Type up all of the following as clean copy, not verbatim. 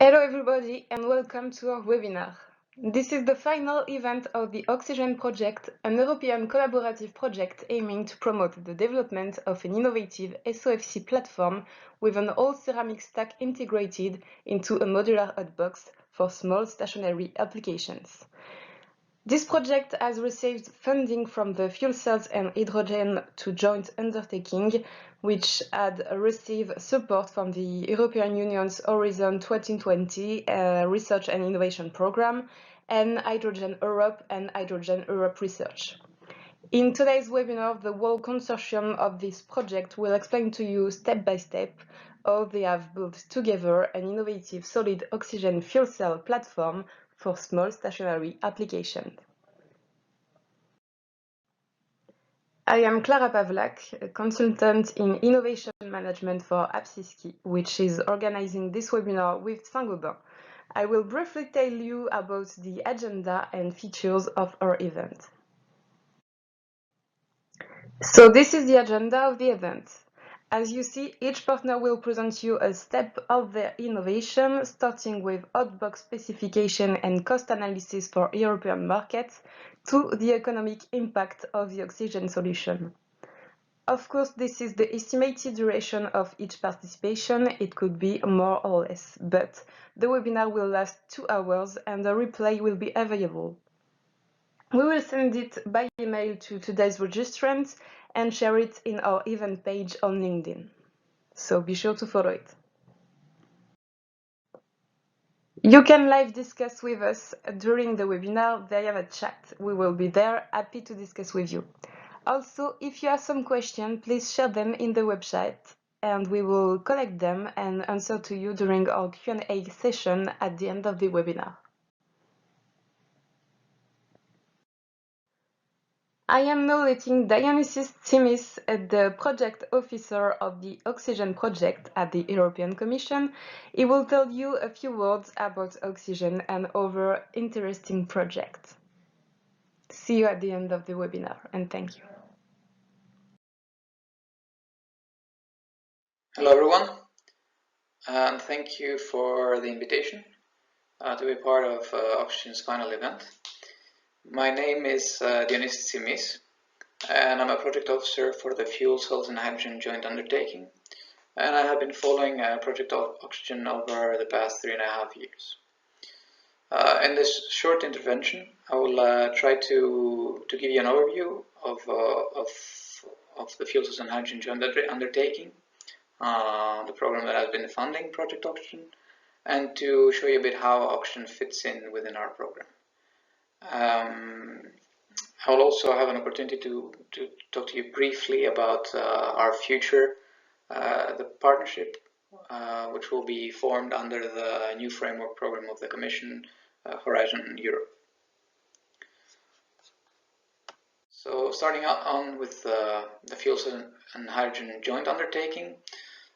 Hello everybody and welcome to our webinar. This is the final event of the OxiGEN project, an European collaborative project aiming to promote the development of an innovative SOFC platform with an all-ceramic stack integrated into a modular hotbox for small stationary applications. This project has received funding from the Fuel Cells and Hydrogen to Joint Undertaking, which had received support from the European Union's Horizon 2020 Research and Innovation Programme and Hydrogen Europe and Hydrogen Europe Research. In today's webinar, the whole consortium of this project will explain to you step by step how they have built together an innovative solid oxygen fuel cell platform for small stationary applications. I am Clara Pavlak, a consultant in innovation management for Apsiski, which is organizing this webinar with Saint-Gobain. I will briefly tell you about the agenda and features of our event. So this is the agenda of the event. As you see, each partner will present you a step of their innovation, starting with hotbox specification and cost analysis for European markets, to the economic impact of the oxygen solution. Of course, this is the estimated duration of each participation. It could be more or less, but the webinar will last 2 hours and the replay will be available. We will send it by email to today's registrants and share it in our event page on LinkedIn. So be sure to follow it. You can live discuss with us during the webinar via the chat. We will be there, happy to discuss with you. Also, if you have some questions, please share them in the website and we will collect them and answer to you during our Q&A session at the end of the webinar. I am now letting Dionysis Tsimis, the project officer of the OxiGEN project at the European Commission. He will tell you a few words about OxiGEN and other interesting projects. See you at the end of the webinar, and thank you. Hello everyone, and thank you for the invitation to be part of OxiGEN's final event. My name is Dionysis Tsimis, and I'm a project officer for the Fuel Cells and Hydrogen Joint Undertaking, and I have been following Project OxiGEN over the past 3.5 years. In this short intervention, I will try to give you an overview of the Fuel Cells and Hydrogen Joint Undertaking, the program that has been funding Project OxiGEN, and to show you a bit how OxiGEN fits in within our program. I will also have an opportunity to talk to you briefly about our future, the partnership, which will be formed under the new framework program of the Commission, Horizon Europe. So starting on with the Fuel Cell and Hydrogen Joint Undertaking.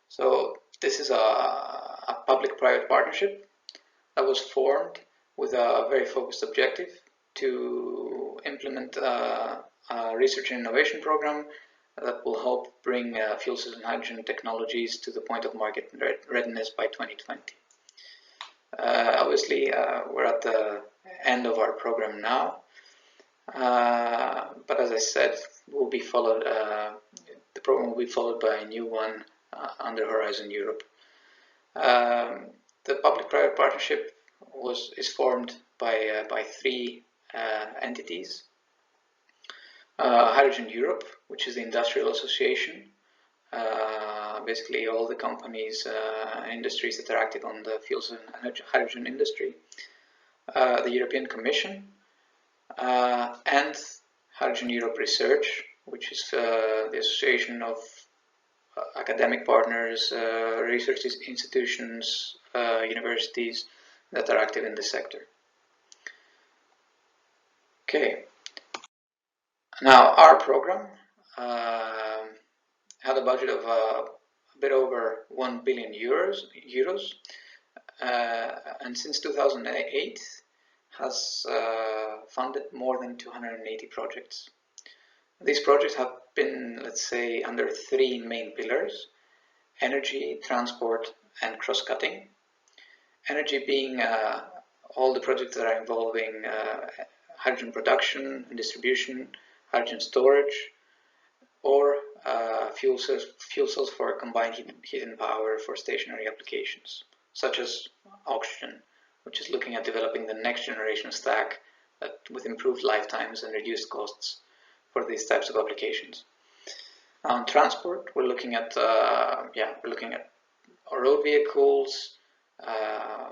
So this is a public-private partnership that was formed with a very focused objective to implement a research and innovation program that will help bring fuel cells and hydrogen technologies to the point of market readiness by 2020. Obviously, we're at the end of our program now, but as I said, we'll be followed. The program will be followed by a new one under Horizon Europe. The public-private partnership is formed by three entities. Hydrogen Europe, which is the industrial association, basically all the companies, industries that are active on the fuels and hydrogen industry. The European Commission, and Hydrogen Europe Research, which is the association of academic partners, research institutions, universities that are active in this sector. Okay. Now, our program had a budget of a bit over 1 billion euros, and since 2008 has funded more than 280 projects. These projects have been, let's say, under three main pillars: energy, transport, and cross-cutting. energy being all the projects that are involving hydrogen production and distribution, hydrogen storage, or fuel cells for combined heat and power for stationary applications, such as OxiGEN, which is looking at developing the next generation stack with improved lifetimes and reduced costs for these types of applications. On transport, we're looking at road vehicles.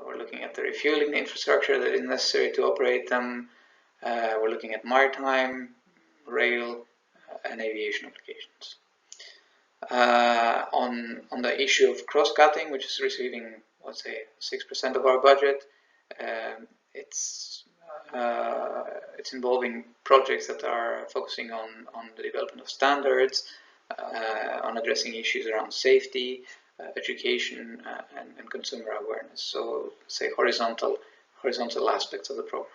We're looking at the refueling infrastructure that is necessary to operate them. We're looking at maritime, rail, and aviation applications. On the issue of cross-cutting, which is receiving, let's say, 6% of our budget, it's involving projects that are focusing on the development of standards, on addressing issues around safety, education, and consumer awareness. So, say, horizontal aspects of the program.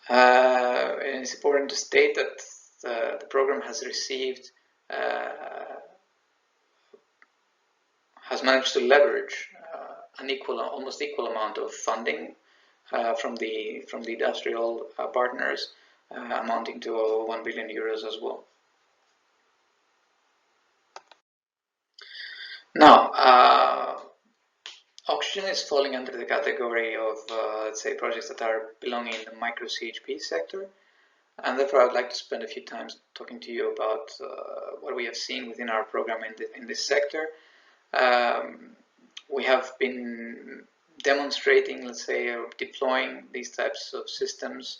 And it's important to state that the program has received, has managed to leverage an almost equal amount of funding from the industrial partners, amounting to 1 billion euros as well. Now, OxiGEN is falling under the category of, let's say, projects that are belonging in the micro CHP sector, and therefore I would like to spend a few times talking to you about what we have seen within our program in this sector. We have been demonstrating, let's say, or deploying these types of systems.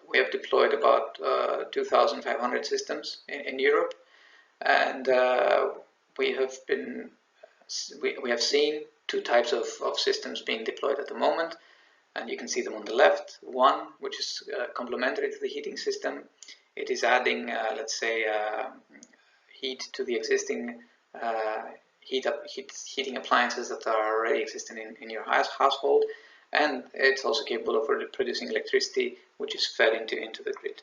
We have deployed about 2,500 systems in Europe, and we have seen two types of systems being deployed at the moment, and you can see them on the left. One, which is complementary to the heating system. It is adding, let's say, heat to the existing heating appliances that are already existing in your household, and it's also capable of producing electricity, which is fed into the grid.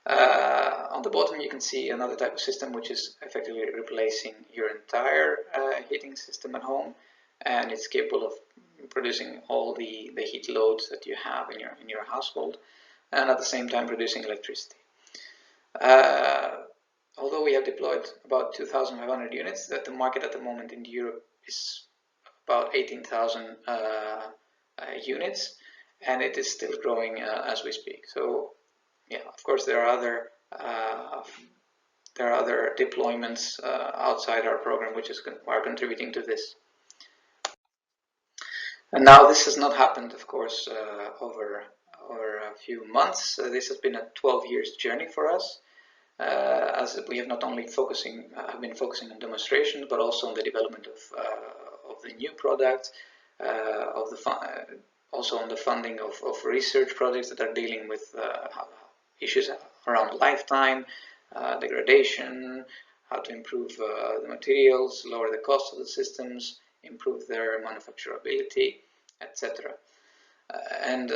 On the bottom, you can see another type of system, which is effectively replacing your entire heating system at home, and it's capable of producing all the heat loads that you have in your household, and at the same time producing electricity. Although we have deployed about 2,500 units, that the market at the moment in Europe is about 18,000 units, and it is still growing as we speak. So, yeah, of course, there are other deployments outside our program which are contributing to this. And now this has not happened, of course, over a few months. This has been a 12 years journey for us, as we have not only been focusing on demonstrations, but also on the development of the new product, also on the funding of research projects that are dealing with issues around lifetime, degradation, how to improve the materials, lower the cost of the systems, improve their manufacturability, etc. And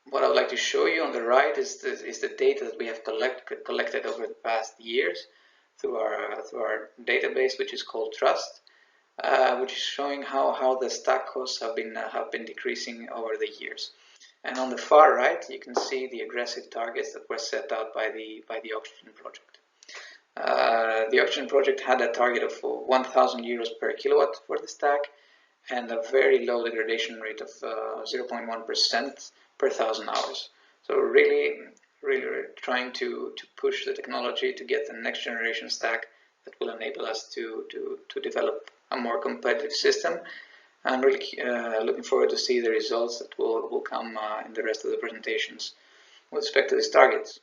what I would like to show you on the right is the data that we have collected over the past years through our database, which is called Trust, which is showing how the stack costs have been decreasing over the years. And on the far right, you can see the aggressive targets that were set out by the OxiGEN project. The OxiGEN project had a target of 1,000 euros per kilowatt for the stack, and a very low degradation rate of 0.1% per 1,000 hours. So really trying to push the technology to get the next generation stack that will enable us to develop a more competitive system. I'm really looking forward to see the results that will come in the rest of the presentations with respect to these targets.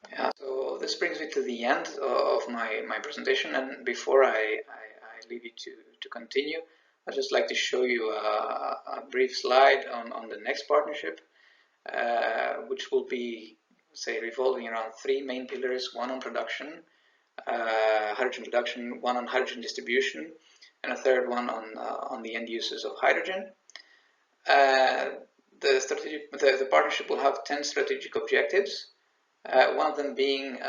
Yeah, so this brings me to the end of my presentation, and before I leave you to continue, I'd just like to show you a brief slide on the next partnership, which will be, say, revolving around three main pillars: one on production, hydrogen production, one on hydrogen distribution, and a third one on the end uses of hydrogen. The partnership will have 10 strategic objectives. One of them being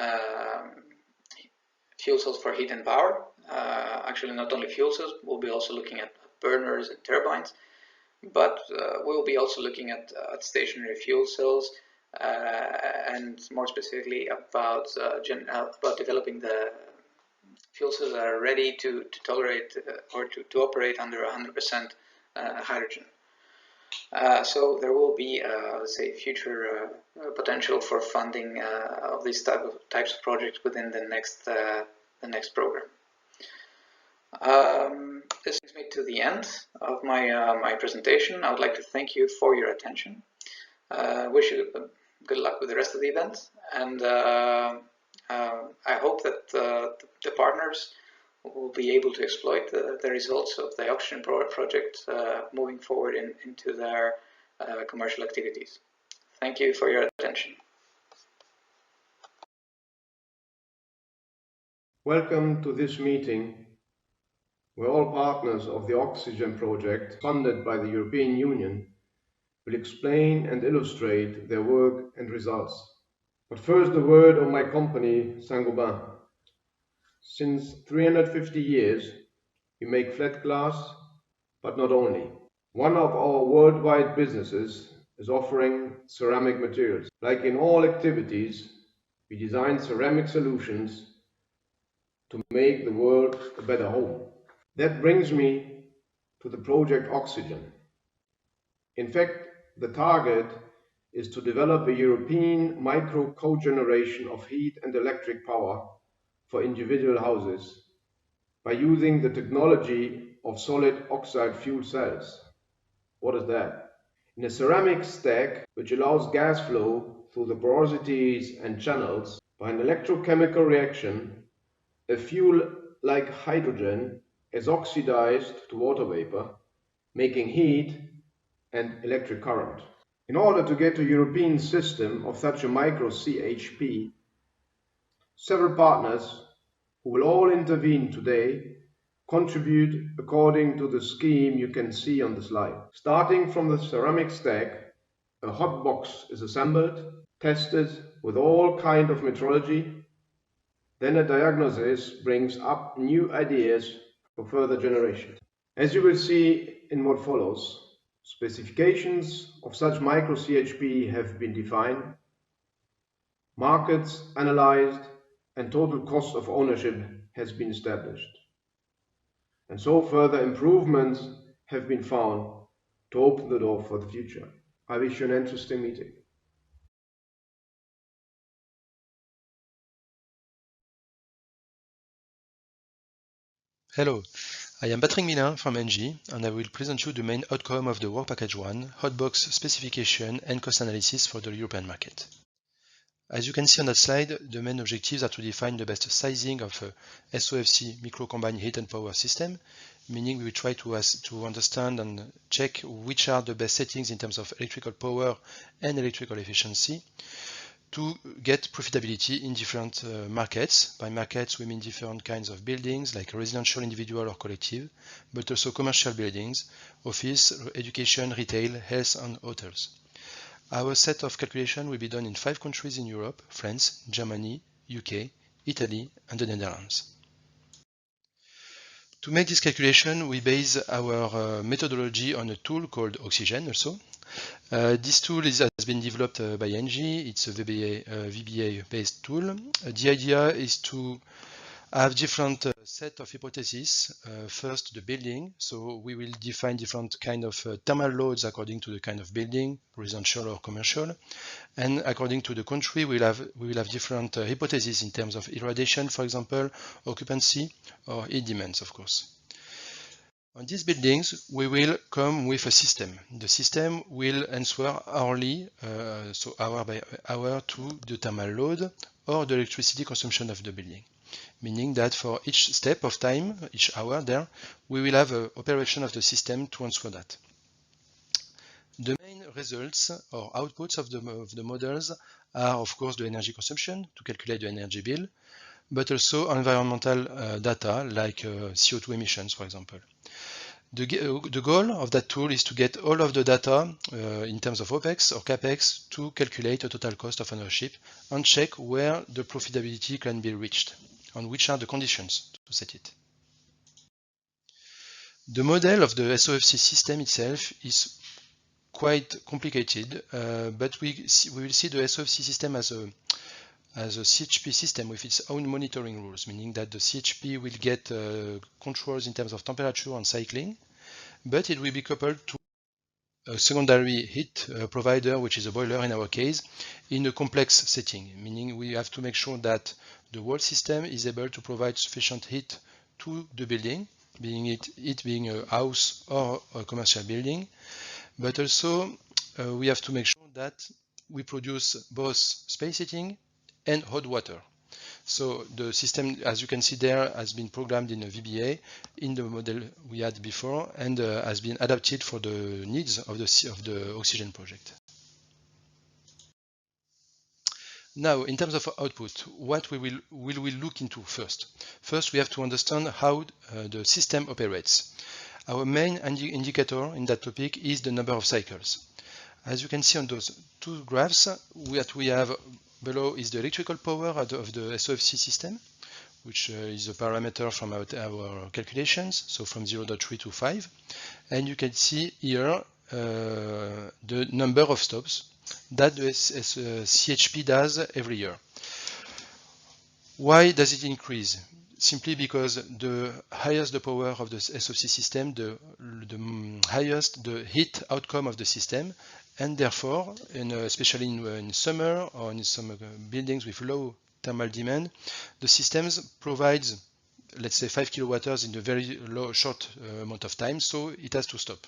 fuel cells for heat and power, Actually, not only fuel cells, we'll be also looking at burners and turbines, but we'll be also looking at stationary fuel cells, and more specifically about developing the fuel cells that are ready to tolerate or to operate under 100% hydrogen. So there will be, let's say, future potential for funding of these types of projects within the next program. This brings me to the end of my presentation. I would like to thank you for your attention. Wish you good luck with the rest of the event, and I hope that the partners will be able to exploit the results of the OxiGEN project moving forward into their commercial activities. Thank you for your attention. Welcome to this meeting, where all partners of the OxiGEN project, funded by the European Union, will explain and illustrate their work and results. But first, a word on my company, Saint-Gobain. Since 350 years, we make flat glass, but not only. One of our worldwide businesses is offering ceramic materials. Like in all activities, we design ceramic solutions to make the world a better home. That brings me to the project OxiGEN. In fact, the target is to develop a European micro cogeneration of heat and electric power for individual houses by using the technology of solid oxide fuel cells. What is that? In a ceramic stack, which allows gas flow through the porosities and channels, by an electrochemical reaction, a fuel like hydrogen is oxidized to water vapor, making heat and electric current. In order to get a European system of such a micro CHP, several partners, who will all intervene today, contribute according to the scheme you can see on the slide. Starting from the ceramic stack, a hot box is assembled, tested with all kinds of metrology. Then a diagnosis brings up new ideas for further generation. As you will see in what follows, specifications of such micro CHP have been defined, markets analyzed, and total cost of ownership has been established. And so further improvements have been found to open the door for the future. I wish you an interesting meeting. Hello, I am Patrick Milin from ENGIE, and I will present you the main outcome of the Work Package 1, Hotbox specification and cost analysis for the European market. As you can see on that slide, the main objectives are to define the best sizing of a SOFC micro-combined heat and power system, meaning we try to understand and check which are the best settings in terms of electrical power and electrical efficiency, to get profitability in different markets. By markets, we mean different kinds of buildings, like residential, individual, or collective, but also commercial buildings, office, education, retail, health, and hotels. Our set of calculation will be done in 5 countries in Europe: France, Germany, UK, Italy, and the Netherlands. To make this calculation, we base our methodology on a tool called OxiGEN also. This tool has been developed by ENGIE. It's a VBA-based tool. The idea is to have different set of hypotheses. First, the building. So we will define different kind of thermal loads according to the kind of building, residential or commercial. And according to the country, we will have different hypotheses in terms of irradiation, for example, occupancy, or heat demands, of course. On these buildings, we will come with a system. The system will answer hourly, so hour by hour, to the thermal load or the electricity consumption of the building. Meaning that for each step of time, each hour there, we will have an operation of the system to answer that. The main results or outputs of the models are, of course, the energy consumption to calculate the energy bill, but also environmental data like CO2 emissions, for example. The goal of that tool is to get all of the data in terms of OPEX or CAPEX to calculate a total cost of ownership and check where the profitability can be reached and which are the conditions to set it. The model of the SOFC system itself is quite complicated, but we will see the SOFC system as a CHP system with its own monitoring rules, meaning that the CHP will get controls in terms of temperature and cycling, but it will be coupled to a secondary heat provider, which is a boiler in our case, in a complex setting, meaning we have to make sure that the whole system is able to provide sufficient heat to the building, being it being a house or a commercial building, but also we have to make sure that we produce both space heating and hot water. So the system, as you can see there, has been programmed in a VBA in the model we had before and has been adapted for the needs of the OxiGEN project. Now, in terms of output, what will we look into first? First, we have to understand how the system operates. Our main indicator in that topic is the number of cycles. As you can see on those two graphs, what we have below is the electrical power of the SOFC system, which is a parameter from our calculations, so from 0.3 to 5. And you can see here the number of stops that the CHP does every year. Why does it increase? Simply because the highest the power of the SOFC system, the highest the heat outcome of the system, and therefore, especially in summer or in some buildings with low thermal demand, the systems provides, let's say, 5 kilowatts in a very short amount of time, so it has to stop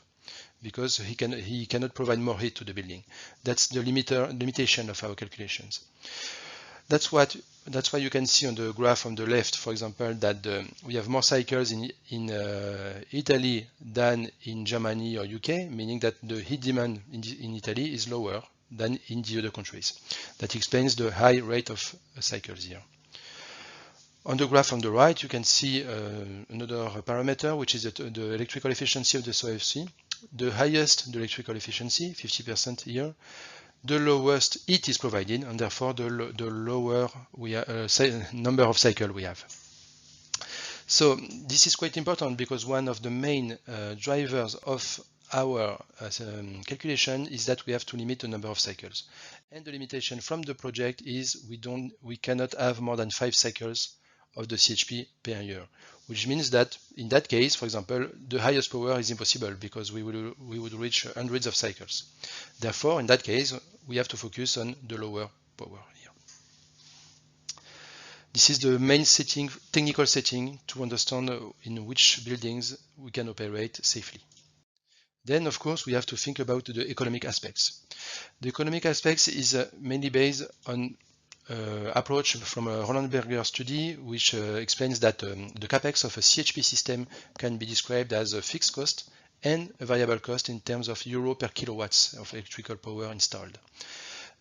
because he cannot provide more heat to the building. That's the limitation of our calculations. That's why you can see on the graph on the left, for example, that we have more cycles in Italy than in Germany or UK, meaning that the heat demand in Italy is lower than in the other countries. That explains the high rate of cycles here. On the graph on the right, you can see another parameter, which is the electrical efficiency of the SOFC. The highest the electrical efficiency, 50% here, the lowest heat is provided, and therefore the lower number of cycles we have. So this is quite important because one of the main drivers of our calculation is that we have to limit the number of cycles. And the limitation from the project is we cannot have more than 5 cycles of the CHP per year, which means that in that case, for example, the highest power is impossible because we would reach hundreds of cycles. Therefore, in that case, we have to focus on the lower power here. This is the main technical setting to understand in which buildings we can operate safely. Then, of course, we have to think about the economic aspects. The economic aspects is mainly based on approach from a Roland Berger study, which explains that the capex of a CHP system can be described as a fixed cost and a variable cost in terms of euro per kilowatts of electrical power installed.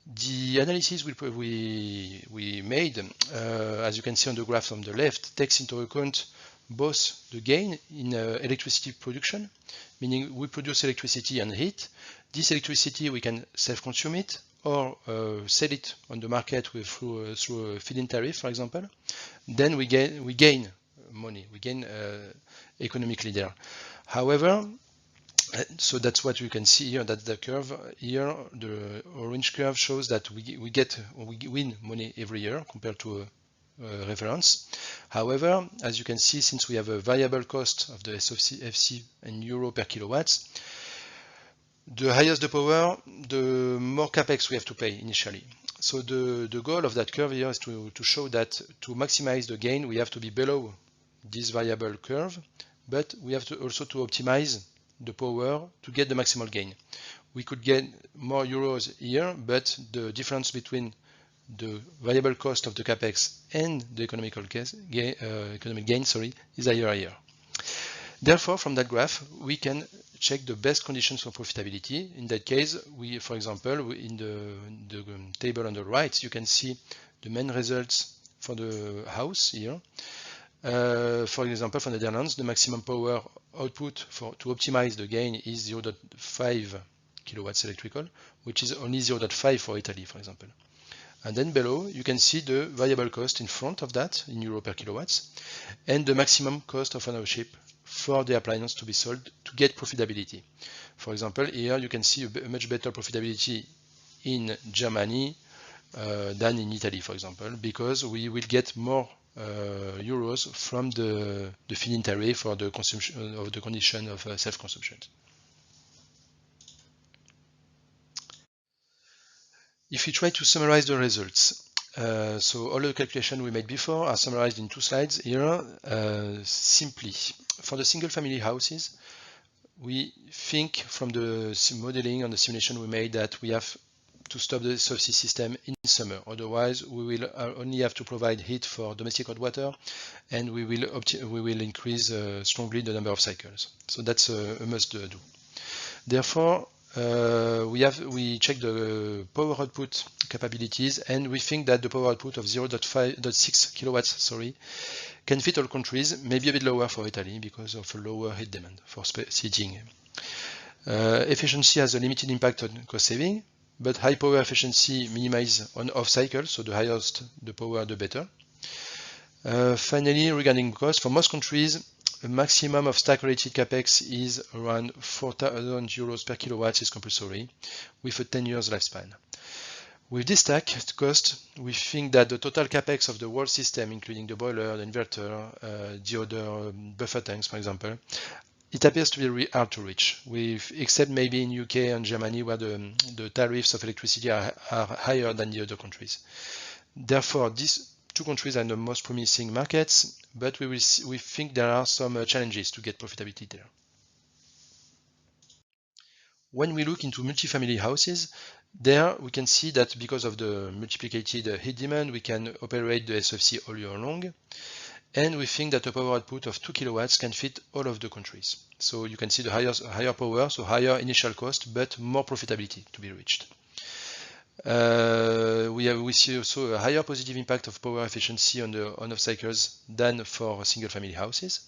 The analysis we made, as you can see on the graph on the left, takes into account both the gain in electricity production, meaning we produce electricity and heat. This electricity we can self-consume it or sell it on the market through a feed-in tariff, for example. Then we gain money, we gain economically there. However, so that's what you can see here. That's the curve here. The orange curve shows that we win money every year compared to a reference. However, as you can see, since we have a variable cost of the SOFC in euro per kilowatts, the higher the power, the more capex we have to pay initially. So the goal of that curve here is to show that to maximize the gain, we have to be below this variable curve, but we have to also to optimize the power to get the maximal gain. We could get more euros here, but the difference between the variable cost of the capex and the economic gain is higher. Therefore, from that graph, we can check the best conditions for profitability. In that case, for example, in the table on the right, you can see the main results for the house here. For example, for the Netherlands, the maximum power output to optimize the gain is 0.5 kilowatts electrical, which is only 0.5 for Italy, for example. And then below, you can see the variable cost in front of that in euro per kilowatts and the maximum cost of ownership for the appliance to be sold to get profitability. For example, here you can see a much better profitability in Germany than in Italy, for example, because we will get more euros from the feed-in tariff for the consumption of the condition of self-consumption. If we try to summarize the results, so all the calculations we made before are summarized in 2 slides here. Simply, for the single-family houses, we think from the modeling and the simulation we made that we have to stop the SOFC system in summer. Otherwise, we will only have to provide heat for domestic hot water, and we will increase strongly the number of cycles. So that's a must do. Therefore, we check the power output capabilities, and we think that the power output of 0.6 kilowatts, can fit all countries, maybe a bit lower for Italy because of a lower heat demand for heating. Efficiency has a limited impact on cost saving, but high power efficiency minimize on off cycle, so the higher the power, the better. Finally, regarding cost, for most countries, a maximum of stack-related capex is around 4,000 euros per kilowatt is compulsory, with a 10 years lifespan. With this stack cost, we think that the total capex of the whole system, including the boiler, the inverter, the other buffer tanks, for example, it appears to be hard to reach, except maybe in UK and Germany, where the tariffs of electricity are higher than the other countries. Therefore, these 2 countries are the most promising markets, but we think there are some challenges to get profitability there. When we look into multifamily houses, there we can see that because of the multiplicated heat demand, we can operate the SOFC all year long. And we think that a power output of 2 kilowatts can fit all of the countries. So you can see the higher power, so higher initial cost, but more profitability to be reached. We see also a higher positive impact of power efficiency on the on-off cycles than for single-family houses.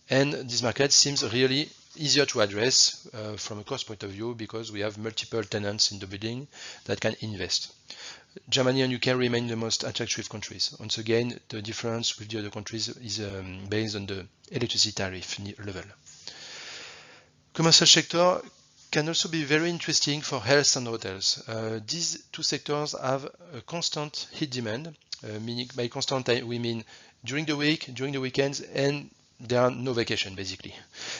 And this market seems really easier to address from a cost point of view because we have multiple tenants in the building that can invest. Germany and UK remain the most attractive countries. Once again, the difference with the other countries is based on the electricity tariff level. Commercial sector can also be very interesting for health and hotels. These 2 sectors have a constant heat demand, meaning by constant we mean during the week, during the weekends, and there are no vacation basically.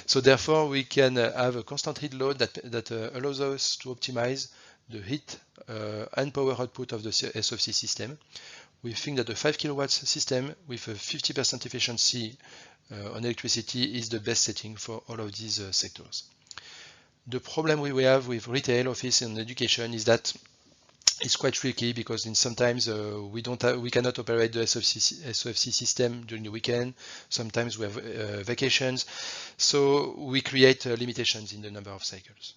So therefore we can have a constant heat load that allows us to optimize the heat and power output of the SOFC system. We think that the 5 kilowatts system with a 50% efficiency on electricity is the best setting for all of these sectors. The problem we have with retail, office, and education is that it's quite tricky because sometimes we cannot operate the SOFC system during the weekend. Sometimes we have vacations, so we create limitations in the number of cycles.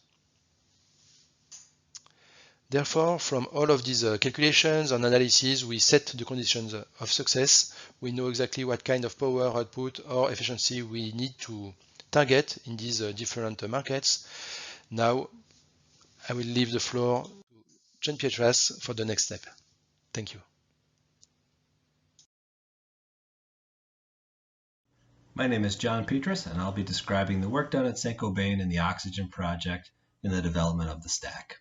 Therefore, from all of these calculations and analyses, we set the conditions of success. We know exactly what kind of power output or efficiency we need to target in these different markets. Now, I will leave the floor to John Pietras for the next step. Thank you. My name is John Pietras, and I'll be describing the work done at Saint-Gobain in the OxiGEN project in the development of the stack.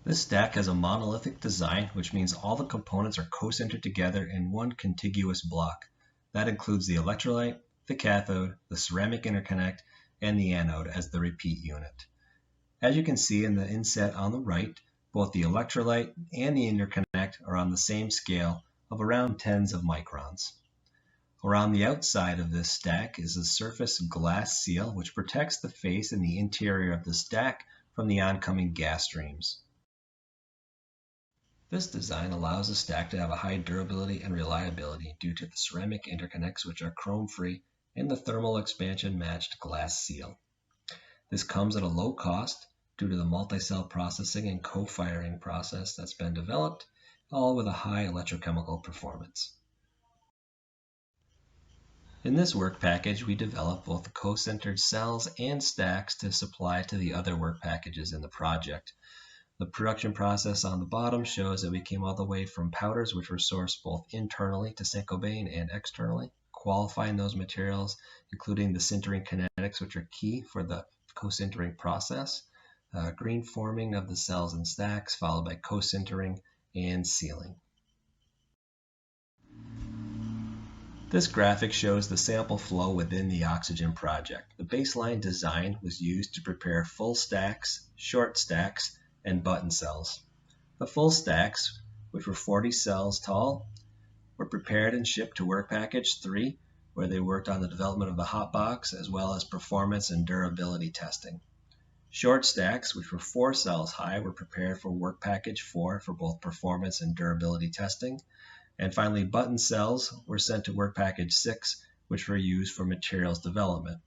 This stack has a monolithic design, which means all the components are co-centered together in one contiguous block. That includes the electrolyte, the cathode, the ceramic interconnect, and the anode as the repeat unit. As you can see in the inset on the right, both the electrolyte and the interconnect are on the same scale of around tens of microns. Around the outside of this stack is a surface glass seal which protects the face and the interior of the stack from the oncoming gas streams. This design allows the stack to have a high durability and reliability due to the ceramic interconnects, which are chrome-free, and the thermal expansion matched glass seal. This comes at a low cost due to the multi-cell processing and co-firing process that's been developed, all with a high electrochemical performance. In this work package, we develop both the co-centered cells and stacks to supply to the other work packages in the project. The production process on the bottom shows that we came all the way from powders, which were sourced both internally to Saint-Gobain and externally, qualifying those materials, including the sintering kinetics, which are key for the co-sintering process, green forming of the cells and stacks, followed by co-sintering and sealing. This graphic shows the sample flow within the OxiGEN project. The baseline design was used to prepare full stacks, short stacks, and button cells. The full stacks, which were 40 cells tall, were prepared and shipped to Work Package 3, where they worked on the development of the hot box as well as performance and durability testing. Short stacks, which were 4 cells high, were prepared for Work Package 4 for both performance and durability testing. And finally, button cells were sent to Work Package 6, which were used for materials development.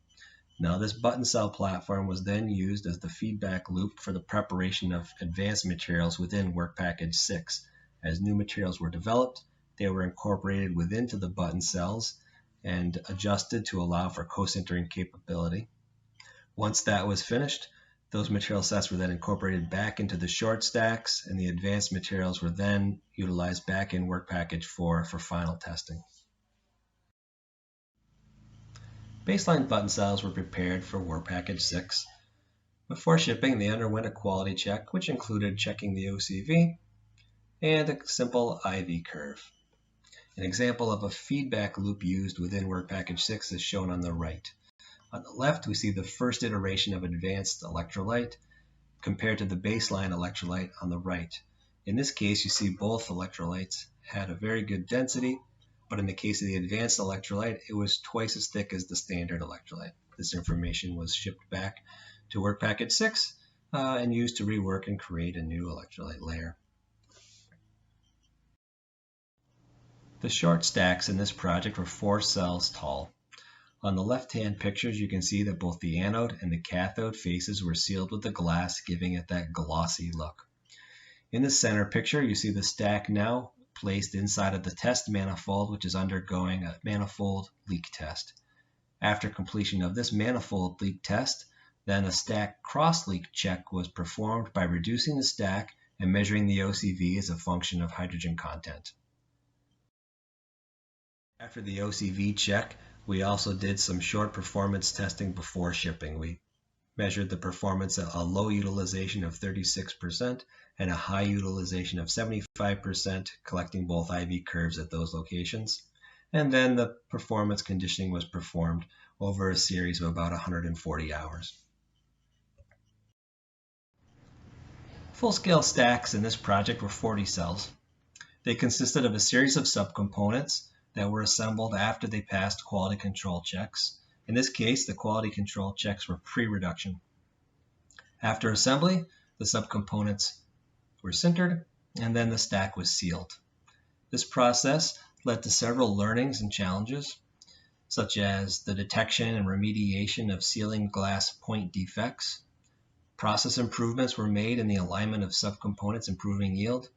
Now, this button cell platform was then used as the feedback loop for the preparation of advanced materials within Work Package 6. As new materials were developed, they were incorporated within the button cells and adjusted to allow for co-sintering capability. Once that was finished, those material sets were then incorporated back into the short stacks, and the advanced materials were then utilized back in Work Package 4 for final testing. Baseline button cells were prepared for Work Package 6. Before shipping, they underwent a quality check, which included checking the OCV and a simple IV curve. An example of a feedback loop used within Work Package 6 is shown on the right. On the left, we see the first iteration of advanced electrolyte compared to the baseline electrolyte on the right. In this case, you see both electrolytes had a very good density, but in the case of the advanced electrolyte, it was twice as thick as the standard electrolyte. This information was shipped back to Work Package 6 and used to rework and create a new electrolyte layer. The short stacks in this project were 4 cells tall. On the left-hand pictures, you can see that both the anode and the cathode faces were sealed with the glass, giving it that glossy look. In the center picture, you see the stack now placed inside of the test manifold, which is undergoing a manifold leak test. After completion of this manifold leak test, then a stack cross-leak check was performed by reducing the stack and measuring the OCV as a function of hydrogen content. After the OCV check, we also did some short performance testing before shipping. We measured the performance at a low utilization of 36% and a high utilization of 75%, collecting both IV curves at those locations. And then the performance conditioning was performed over a series of about 140 hours. Full-scale stacks in this project were 40 cells. They consisted of a series of subcomponents that were assembled after they passed quality control checks. In this case, the quality control checks were pre-reduction. After assembly, the subcomponents were sintered, and then the stack was sealed. This process led to several learnings and challenges, such as the detection and remediation of sealing glass point defects. Process improvements were made in the alignment of subcomponents, improving yield.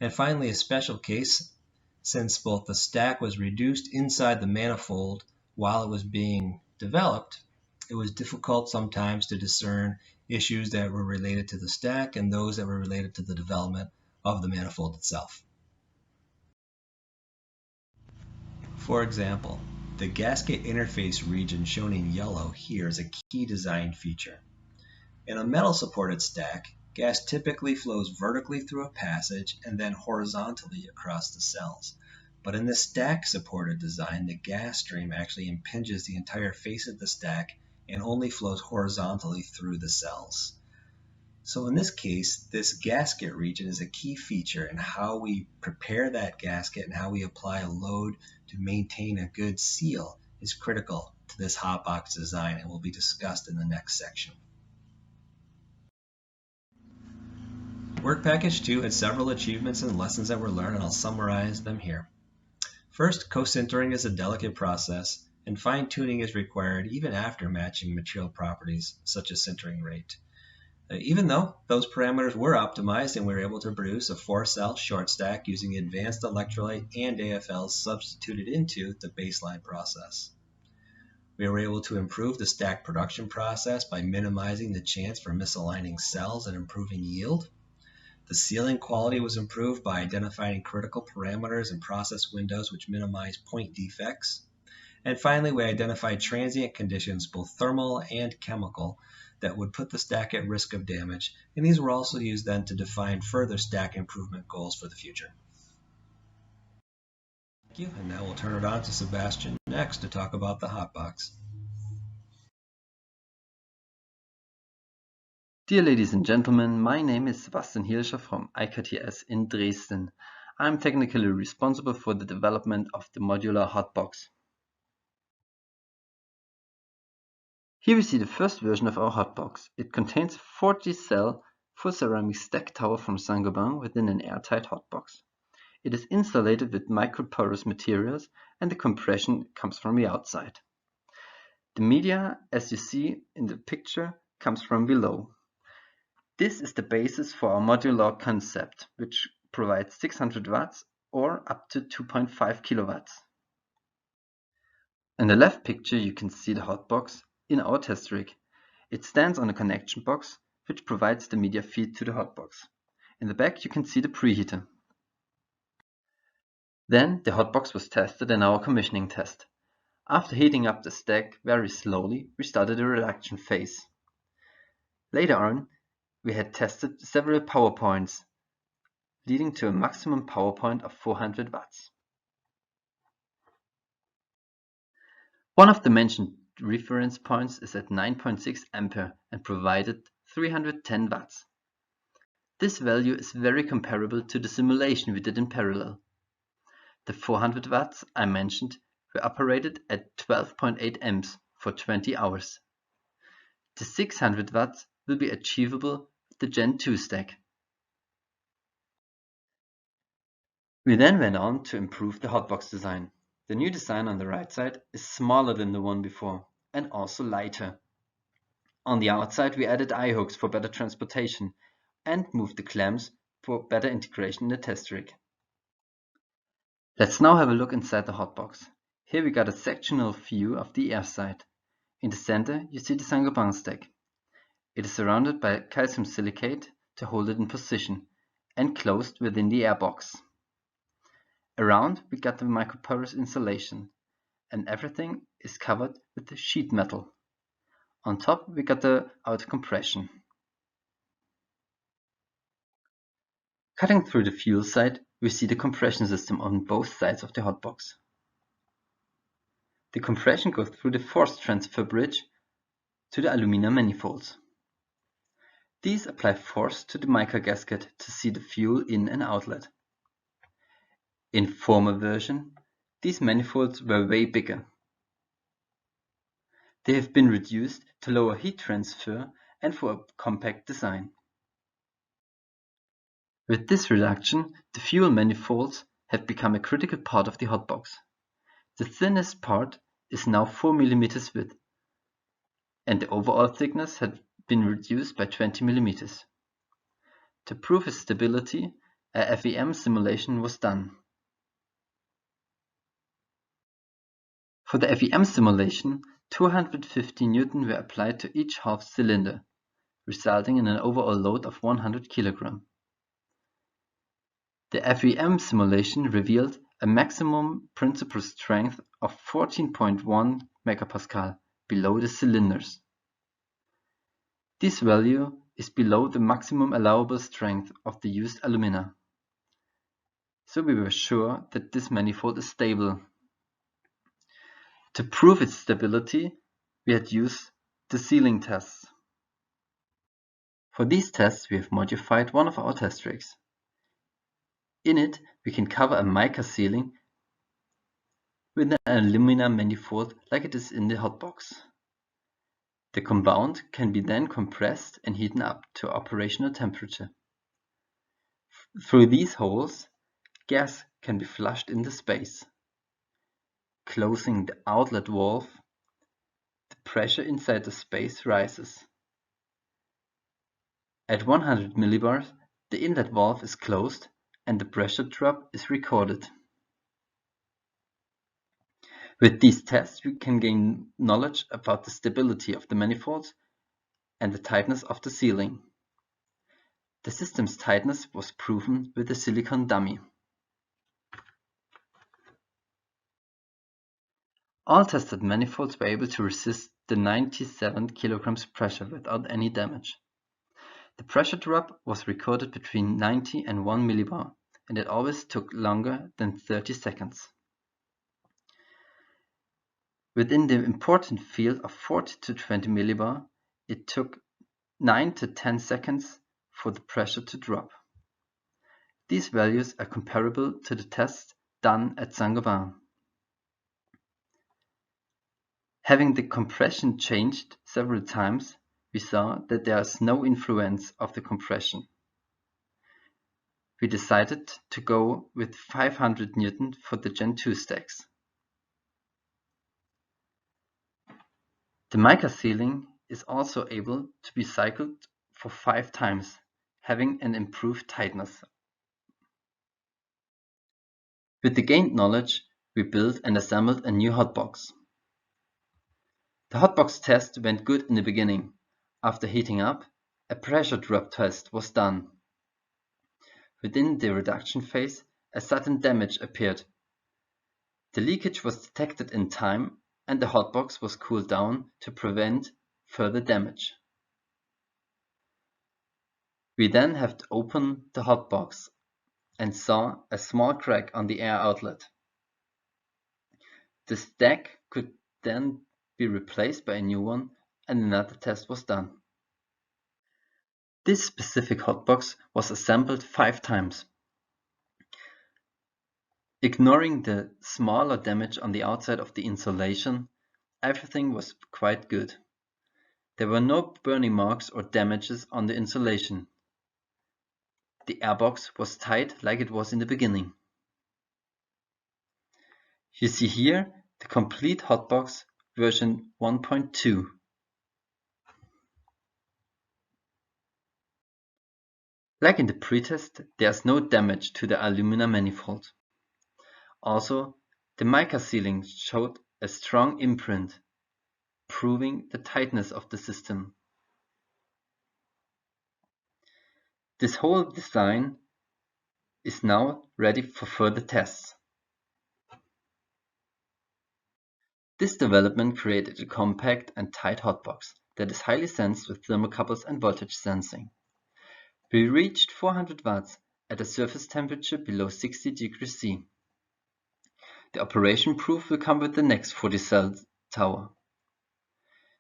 And finally, a special case, since both the stack was reduced inside the manifold while it was being developed, it was difficult sometimes to discern issues that were related to the stack and those that were related to the development of the manifold itself. For example, the gasket interface region shown in yellow here is a key design feature. In a metal-supported stack, gas typically flows vertically through a passage and then horizontally across the cells. But in this stack-supported design, the gas stream actually impinges the entire face of the stack and only flows horizontally through the cells. So in this case, this gasket region is a key feature in how we prepare that gasket and how we apply a load to maintain a good seal is critical to this hot box design and will be discussed in the next section. Work Package 2 had several achievements and lessons that were learned, and I'll summarize them here. First, co-sintering is a delicate process, and fine-tuning is required even after matching material properties, such as sintering rate. Even though those parameters were optimized and we were able to produce a 4-cell short stack using advanced electrolyte and AFLs substituted into the baseline process. We were able to improve the stack production process by minimizing the chance for misaligning cells and improving yield. The sealing quality was improved by identifying critical parameters and process windows which minimize point defects. And finally, we identified transient conditions, both thermal and chemical, that would put the stack at risk of damage. And these were also used then to define further stack improvement goals for the future. Thank you. And now we'll turn it on to Sebastian next to talk about the hotbox. Dear ladies and gentlemen, my name is Sebastian Hirscher from IKTS in Dresden. I'm technically responsible for the development of the modular hotbox. Here we see the first version of our hotbox. It contains a 40-cell full ceramic stack tower from Saint-Gobain within an airtight hotbox. It is insulated with microporous materials and the compression comes from the outside. The media, as you see in the picture, comes from below. This is the basis for our modular concept, which provides 600 watts or up to 2.5 kilowatts. In the left picture you can see the hotbox in our test rig. It stands on a connection box which provides the media feed to the hotbox. In the back you can see the preheater. Then the hotbox was tested in our commissioning test. After heating up the stack very slowly, we started a reduction phase. Later on, we had tested several power points, leading to a maximum power point of 400 watts. One of the mentioned reference points is at 9.6 ampere and provided 310 watts. This value is very comparable to the simulation we did in parallel. The 400 watts I mentioned were operated at 12.8 amps for 20 hours. The 600 watts will be achievable with the Gen 2 stack. We then went on to improve the hotbox design. The new design on the right side is smaller than the one before and also lighter. On the outside we added eye hooks for better transportation and moved the clamps for better integration in the test rig. Let's now have a look inside the hotbox. Here we got a sectional view of the air side. In the center you see the Saint-Gobain stack. It is surrounded by calcium silicate to hold it in position and closed within the air box. Around we got the microporous insulation and everything is covered with the sheet metal. On top we got the outer compression. Cutting through the fuel side we see the compression system on both sides of the hotbox. The compression goes through the force transfer bridge to the aluminum manifolds. These apply force to the mica gasket to see the fuel in and outlet. In former version, these manifolds were way bigger. They have been reduced to lower heat transfer and for a compact design. With this reduction, the fuel manifolds have become a critical part of the hotbox. The thinnest part is now 4 mm width, and the overall thickness had been reduced by 20 mm. To prove its stability, a FEM simulation was done. For the FEM simulation, 250 Newton were applied to each half cylinder, resulting in an overall load of 100 kg. The FEM simulation revealed a maximum principal strength of 14.1 MPa below the cylinders. This value is below the maximum allowable strength of the used alumina, so we were sure that this manifold is stable. To prove its stability, we had used the sealing tests. For these tests, we have modified one of our test rigs. In it, we can cover a mica sealing with an alumina manifold like it is in the hotbox. The compound can be then compressed and heated up to operational temperature. Through these holes, gas can be flushed into space. Closing the outlet valve, the pressure inside the space rises. At 100 millibars, the inlet valve is closed and the pressure drop is recorded. With these tests, we can gain knowledge about the stability of the manifolds and the tightness of the sealing. The system's tightness was proven with a silicon dummy. All tested manifolds were able to resist the 97 kilograms pressure without any damage. The pressure drop was recorded between 90 and 1 millibar, and it always took longer than 30 seconds. Within the important field of 40 to 20 millibar, it took 9 to 10 seconds for the pressure to drop. These values are comparable to the tests done at Saint-Gobain. Having the compression changed several times, we saw that there is no influence of the compression. We decided to go with 500 Newton for the Gen 2 stacks. The mica sealing is also able to be cycled for 5 times, having an improved tightness. With the gained knowledge, we built and assembled a new hotbox. The hotbox test went good in the beginning. After heating up, a pressure drop test was done. Within the reduction phase, a sudden damage appeared. The leakage was detected in time, and the hotbox was cooled down to prevent further damage. We then have to open the hotbox and saw a small crack on the air outlet. The stack could then be replaced by a new one, and another test was done. This specific hotbox was assembled 5 times. Ignoring the smaller damage on the outside of the insulation, everything was quite good. There were no burning marks or damages on the insulation. The airbox was tight like it was in the beginning. You see here the complete hotbox version 1.2. Like in the pretest, there's no damage to the alumina manifold. Also, the mica sealing showed a strong imprint, proving the tightness of the system. This whole design is now ready for further tests. This development created a compact and tight hotbox that is highly sensed with thermocouples and voltage sensing. We reached 400 watts at a surface temperature below 60 degrees C. The operation proof will come with the next 40-cell tower.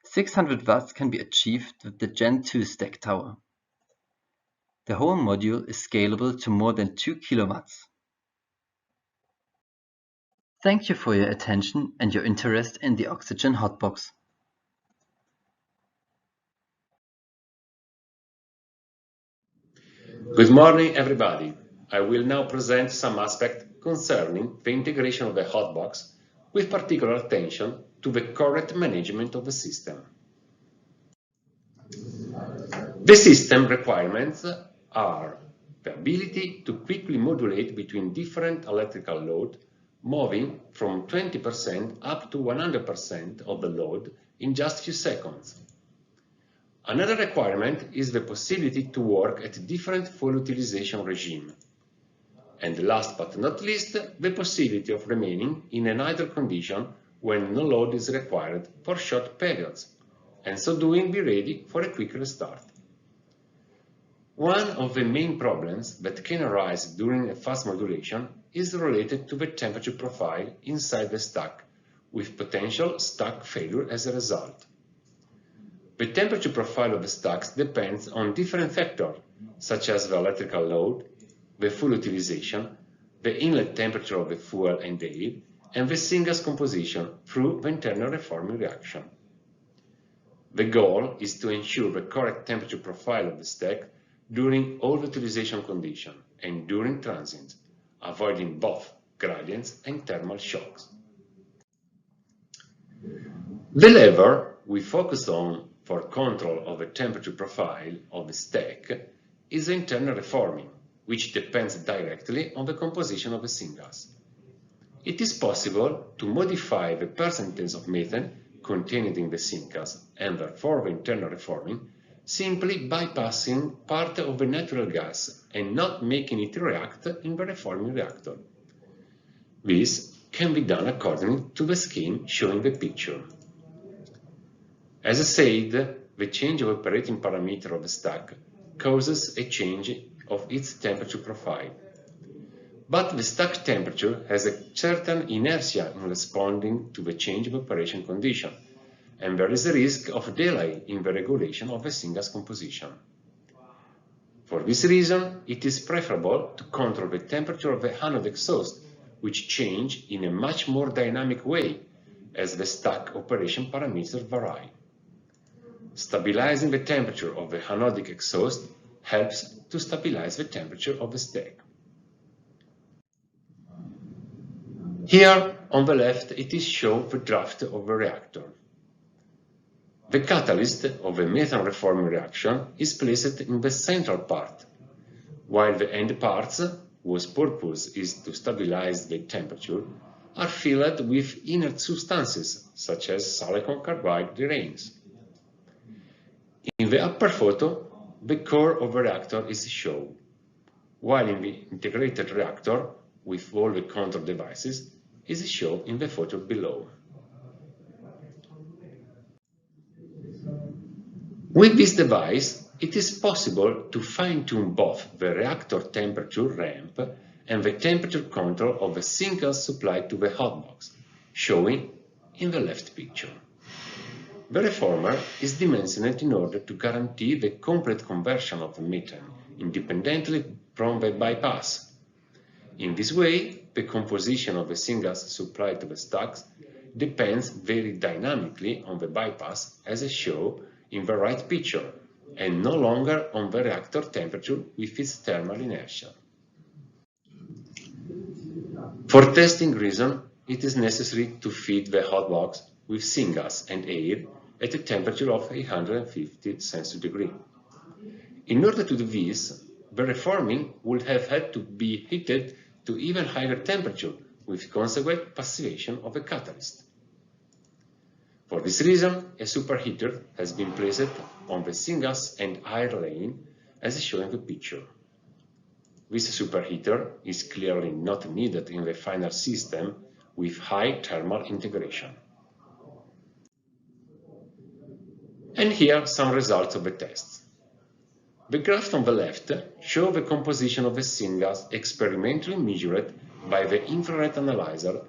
600 watts can be achieved with the Gen 2 stack tower. The whole module is scalable to more than 2 kilowatts. Thank you for your attention and your interest in the OxiGEN hotbox. Good morning, everybody. I will now present some aspects concerning the integration of the hotbox, with particular attention to the correct management of the system. The system requirements are the ability to quickly modulate between different electrical load, moving from 20% up to 100% of the load in just a few seconds. Another requirement is the possibility to work at different full utilization regime. And last but not least, the possibility of remaining in an idle condition when no load is required for short periods, and so doing be ready for a quick restart. One of the main problems that can arise during a fast modulation is related to the temperature profile inside the stack, with potential stack failure as a result. The temperature profile of the stacks depends on different factors, such as the electrical load, the full utilization, the inlet temperature of the fuel and air, and the syngas composition through the internal reforming reaction. The goal is to ensure the correct temperature profile of the stack during all utilization conditions and during transit, avoiding both gradients and thermal shocks. The lever we focus on for control of the temperature profile of the stack is the internal reforming, which depends directly on the composition of the syngas. It is possible to modify the percentage of methane contained in the syngas and therefore the internal reforming simply bypassing part of the natural gas and not making it react in the reforming reactor. This can be done according to the scheme shown in the picture. As I said, the change of operating parameter of the stack causes a change of its temperature profile. But the stack temperature has a certain inertia in responding to the change of operation condition, and there is a risk of delay in the regulation of the syngas composition. For this reason, it is preferable to control the temperature of the anode exhaust, which change in a much more dynamic way as the stack operation parameters vary. Stabilizing the temperature of the anodic exhaust helps to stabilize the temperature of the stack. Here on the left it is shown the draft of the reactor. The catalyst of the methane reforming reaction is placed in the central part, while the end parts, whose purpose is to stabilize the temperature, are filled with inert substances such as silicon carbide grains. In the upper photo, the core of the reactor is shown, while in the integrated reactor, with all the control devices, is shown in the photo below. With this device, it is possible to fine-tune both the reactor temperature ramp and the temperature control of the syngas supplied to the hotbox, showing in the left picture. The reformer is dimensioned in order to guarantee the complete conversion of the methane, independently from the bypass. In this way, the composition of the syngas supplied to the stacks depends very dynamically on the bypass as shown in the right picture, and no longer on the reactor temperature with its thermal inertia. For testing reasons, it is necessary to feed the hotbox with syngas and air at a temperature of 850 centigrade. In order to do this, the reforming would have had to be heated to even higher temperature with consequent passivation of the catalyst. For this reason, a superheater has been placed on the syngas and air lane as shown in the picture. This superheater is clearly not needed in the final system with high thermal integration. And here some results of the tests. The graph on the left shows the composition of the syngas experimentally measured by the infrared analyzer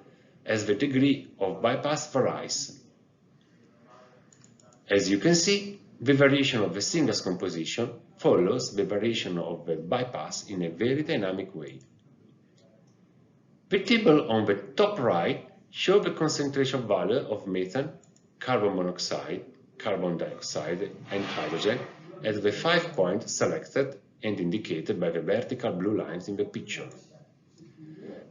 as the degree of bypass varies. As you can see, the variation of the syngas composition follows the variation of the bypass in a very dynamic way. The table on the top right shows the concentration value of methane, carbon monoxide, carbon dioxide and hydrogen at the 5 points selected and indicated by the vertical blue lines in the picture.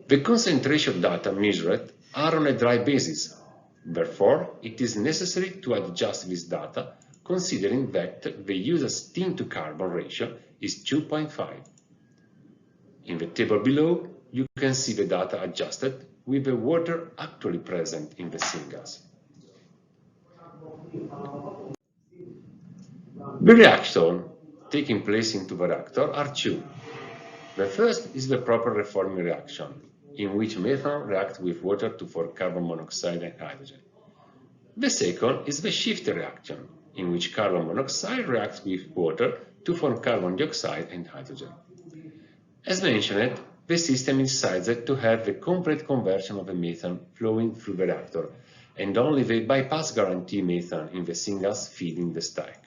The concentration data measured are on a dry basis. Therefore, it is necessary to adjust this data considering that the user steam-to-carbon ratio is 2.5. In the table below, you can see the data adjusted with the water actually present in the syngas. The reactions taking place into the reactor are two. The first is the proper reforming reaction, in which methane reacts with water to form carbon monoxide and hydrogen. The second is the shift reaction, in which carbon monoxide reacts with water to form carbon dioxide and hydrogen. As mentioned, the system is sized to have the complete conversion of the methane flowing through the reactor, and only the bypass guarantee methane in the syngas feeding the stack.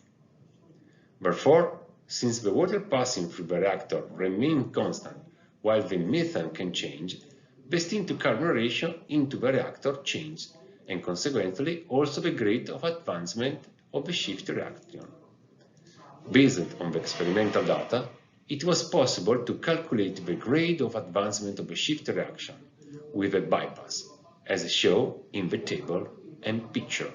Therefore, since the water passing through the reactor remains constant while the methane can change, the steam-to-carbon ratio into the reactor changes, and consequently also the rate of advancement of the shift reaction. Based on the experimental data, it was possible to calculate the grade of advancement of the shift reaction with a bypass, as shown in the table and picture.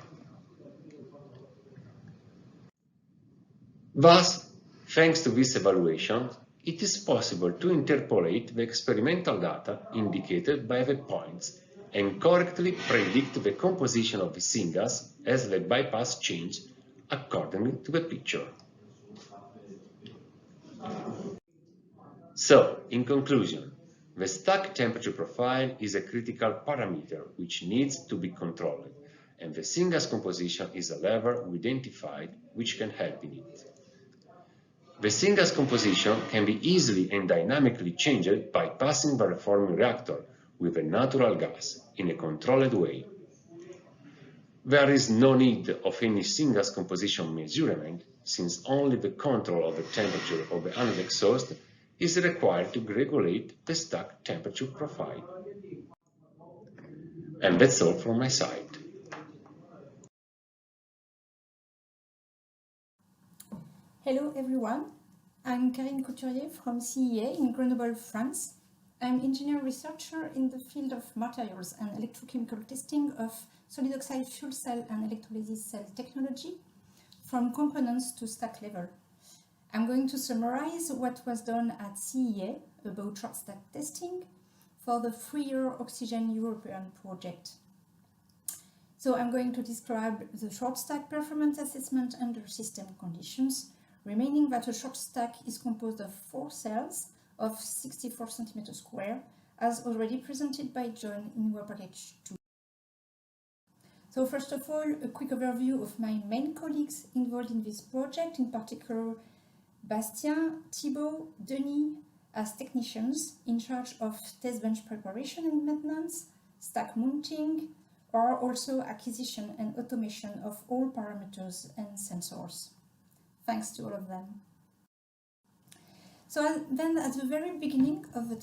Thus, thanks to this evaluation, it is possible to interpolate the experimental data indicated by the points and correctly predict the composition of the syngas as the bypass changes according to the picture. So, in conclusion, the stack temperature profile is a critical parameter which needs to be controlled, and the syngas composition is a lever we identified which can help in it. The syngas composition can be easily and dynamically changed by passing the reforming reactor with a natural gas in a controlled way. There is no need of any syngas composition measurement, since only the control of the temperature of the anode exhaust is required to regulate the stack temperature profile. And that's all from my side. Hello everyone, I'm Karine Couturier from CEA in Grenoble, France. I'm engineer researcher in the field of materials and electrochemical testing of solid oxide fuel cell and electrolysis cell technology from components to stack level. I'm going to summarize what was done at CEA about short stack testing for the 3-year OxiGEN European project. So I'm going to describe the short stack performance assessment under system conditions, remaining that a short stack is composed of 4 cells of 64 cm square, as already presented by John in our package 2. So first of all, a quick overview of my main colleagues involved in this project, in particular Bastien, Thibault, Denis as technicians in charge of test bench preparation and maintenance, stack mounting, or also acquisition and automation of all parameters and sensors. Thanks to all of them. So then at the very beginning of the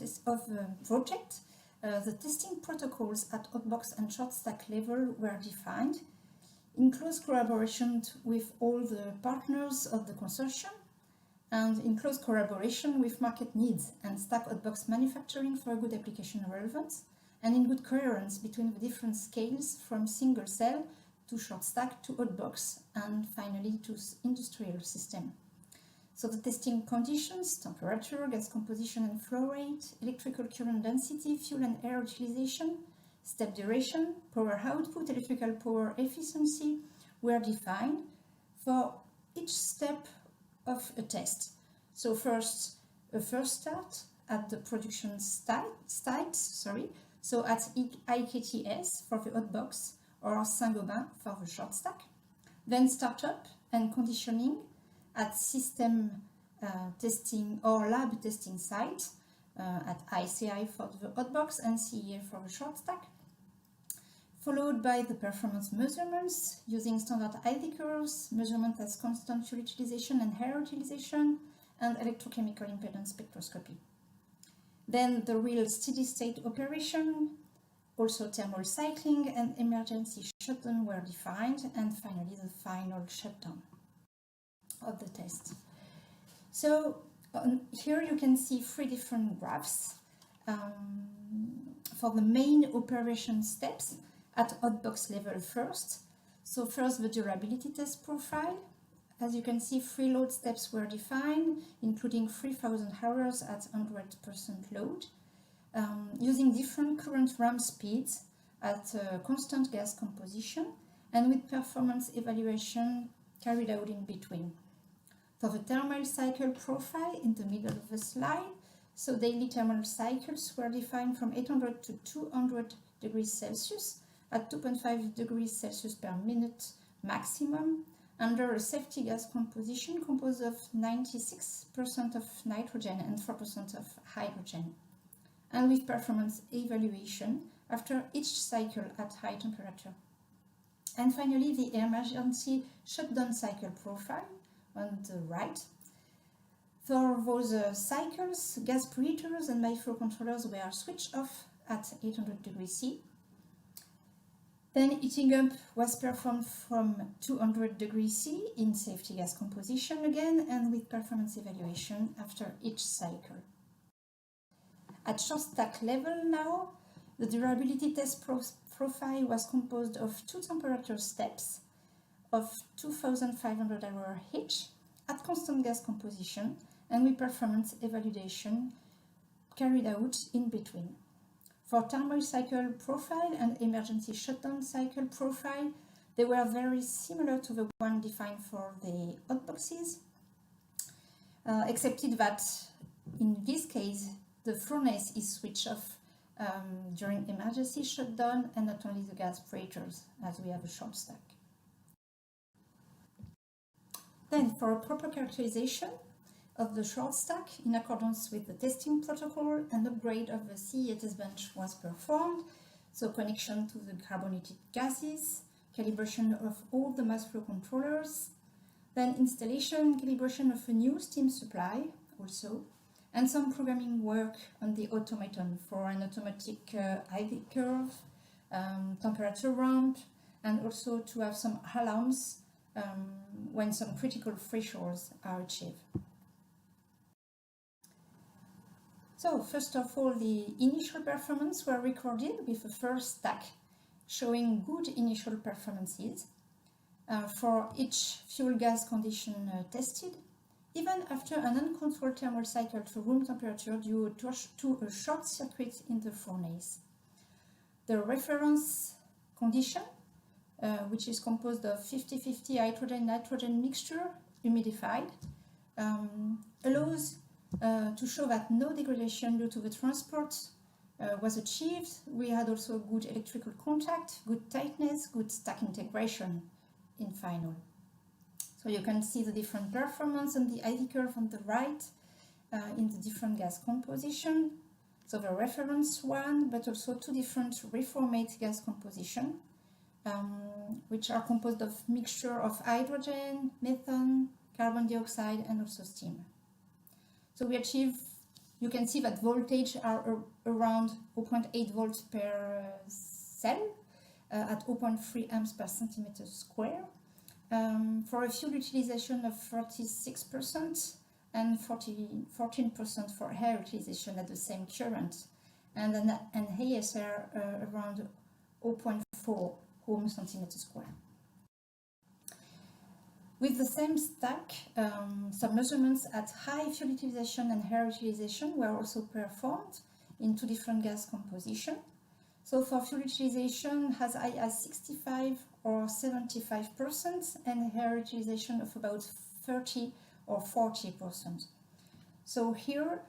project, the testing protocols at hotbox and short stack level were defined in close collaboration with all the partners of the consortium and in close collaboration with market needs and stack hotbox manufacturing for good application relevance, and in good coherence between the different scales from single cell to short stack to hotbox and finally to industrial system. So the testing conditions, temperature, gas composition and flow rate, electrical current density, fuel and air utilization, step duration, power output, electrical power efficiency were defined for each step of a test. So first, a first start at the production site, so at IKTS for the hotbox or Saint-Gobain for the short stack. Then startup and conditioning at system testing or lab testing site at ICI for the hotbox and CEA for the short stack. Followed by the performance measurements using standard ID curves, measurement as constant fuel utilization and air utilization, and electrochemical impedance spectroscopy. Then the real steady state operation, also thermal cycling and emergency shutdown were defined, and finally the final shutdown of the test. So here you can see 3 different graphs for the main operation steps at hotbox level first. So first the durability test profile. As you can see, 3 load steps were defined, including 3,000 hours at 100% load, using different current ramp speeds at constant gas composition and with performance evaluation carried out in between. For the thermal cycle profile in the middle of the slide, so daily thermal cycles were defined from 800 to 200 degrees Celsius at 2.5 degrees Celsius per minute maximum under a safety gas composition composed of 96% of nitrogen and 4% of hydrogen, and with performance evaluation after each cycle at high temperature. And finally, the emergency shutdown cycle profile on the right. For those cycles, gas preheaters and microcontrollers were switched off at 800 degrees C. Then heating up was performed from 200 degrees C in safety gas composition again, and with performance evaluation after each cycle. At short stack level now, the durability test profile was composed of 2 temperature steps of 2,500 hours each at constant gas composition and with performance evaluation carried out in between. For thermal cycle profile and emergency shutdown cycle profile, they were very similar to the one defined for the hotboxes, excepted that in this case, the furnace is switched off during emergency shutdown, and not only the gas breakers, as we have a short stack. Then, for a proper characterization of the short stack, in accordance with the testing protocol, an upgrade of the CEA test bench was performed. So connection to the carbonated gases, calibration of all the mass flow controllers, then installation, calibration of a new steam supply also, and some programming work on the automaton for an automatic IV curve, temperature ramp, and also to have some alarms when some critical thresholds are achieved. So first of all, the initial performance were recorded with the first stack showing good initial performances for each fuel gas condition tested, even after an uncontrolled thermal cycle to room temperature due to a short circuit in the furnace. The reference condition, which is composed of 50-50 hydrogen-nitrogen mixture, humidified, allows to show that no degradation due to the transport was achieved. We had also good electrical contact, good tightness, good stack integration in final. So you can see the different performance on the IV curve on the right in the different gas composition. So the reference one, but also two different reformate gas composition, which are composed of mixture of hydrogen, methane, carbon dioxide, and also steam. So we achieve, you can see that voltage are around 0.8 volts per cell at 0.3 amps per centimeter square for a fuel utilization of 36% and 14% for air utilization at the same current, and an ASR around 0.4 ohm centimeter square. With the same stack, some measurements at high fuel utilization and air utilization were also performed in two different gas compositions. So for fuel utilization as high as 65 or 75% and air utilization of about 30 or 40%. So here,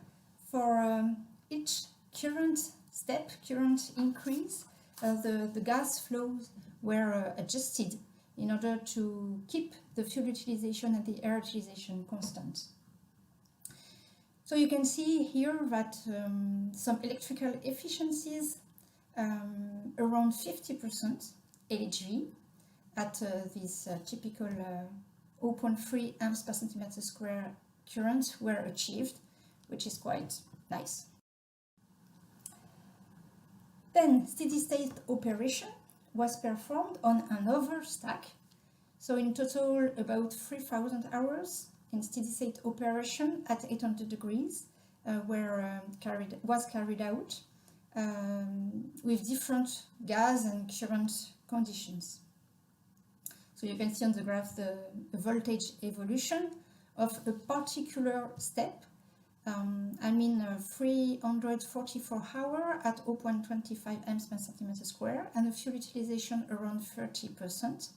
for each current step, current increase, the gas flows were adjusted in order to keep the fuel utilization and the air utilization constant. So you can see here that some electrical efficiencies around 50% LHV at this typical 0.3 amps per centimeter square current were achieved, which is quite nice. Then steady state operation was performed on another stack. So in total about 3,000 hours in steady state operation at 800 degrees was carried out with different gas and current conditions. So you can see on the graph the voltage evolution of a particular step. 344 hours at 0.25 amps per centimeter square and a fuel utilization around 30%.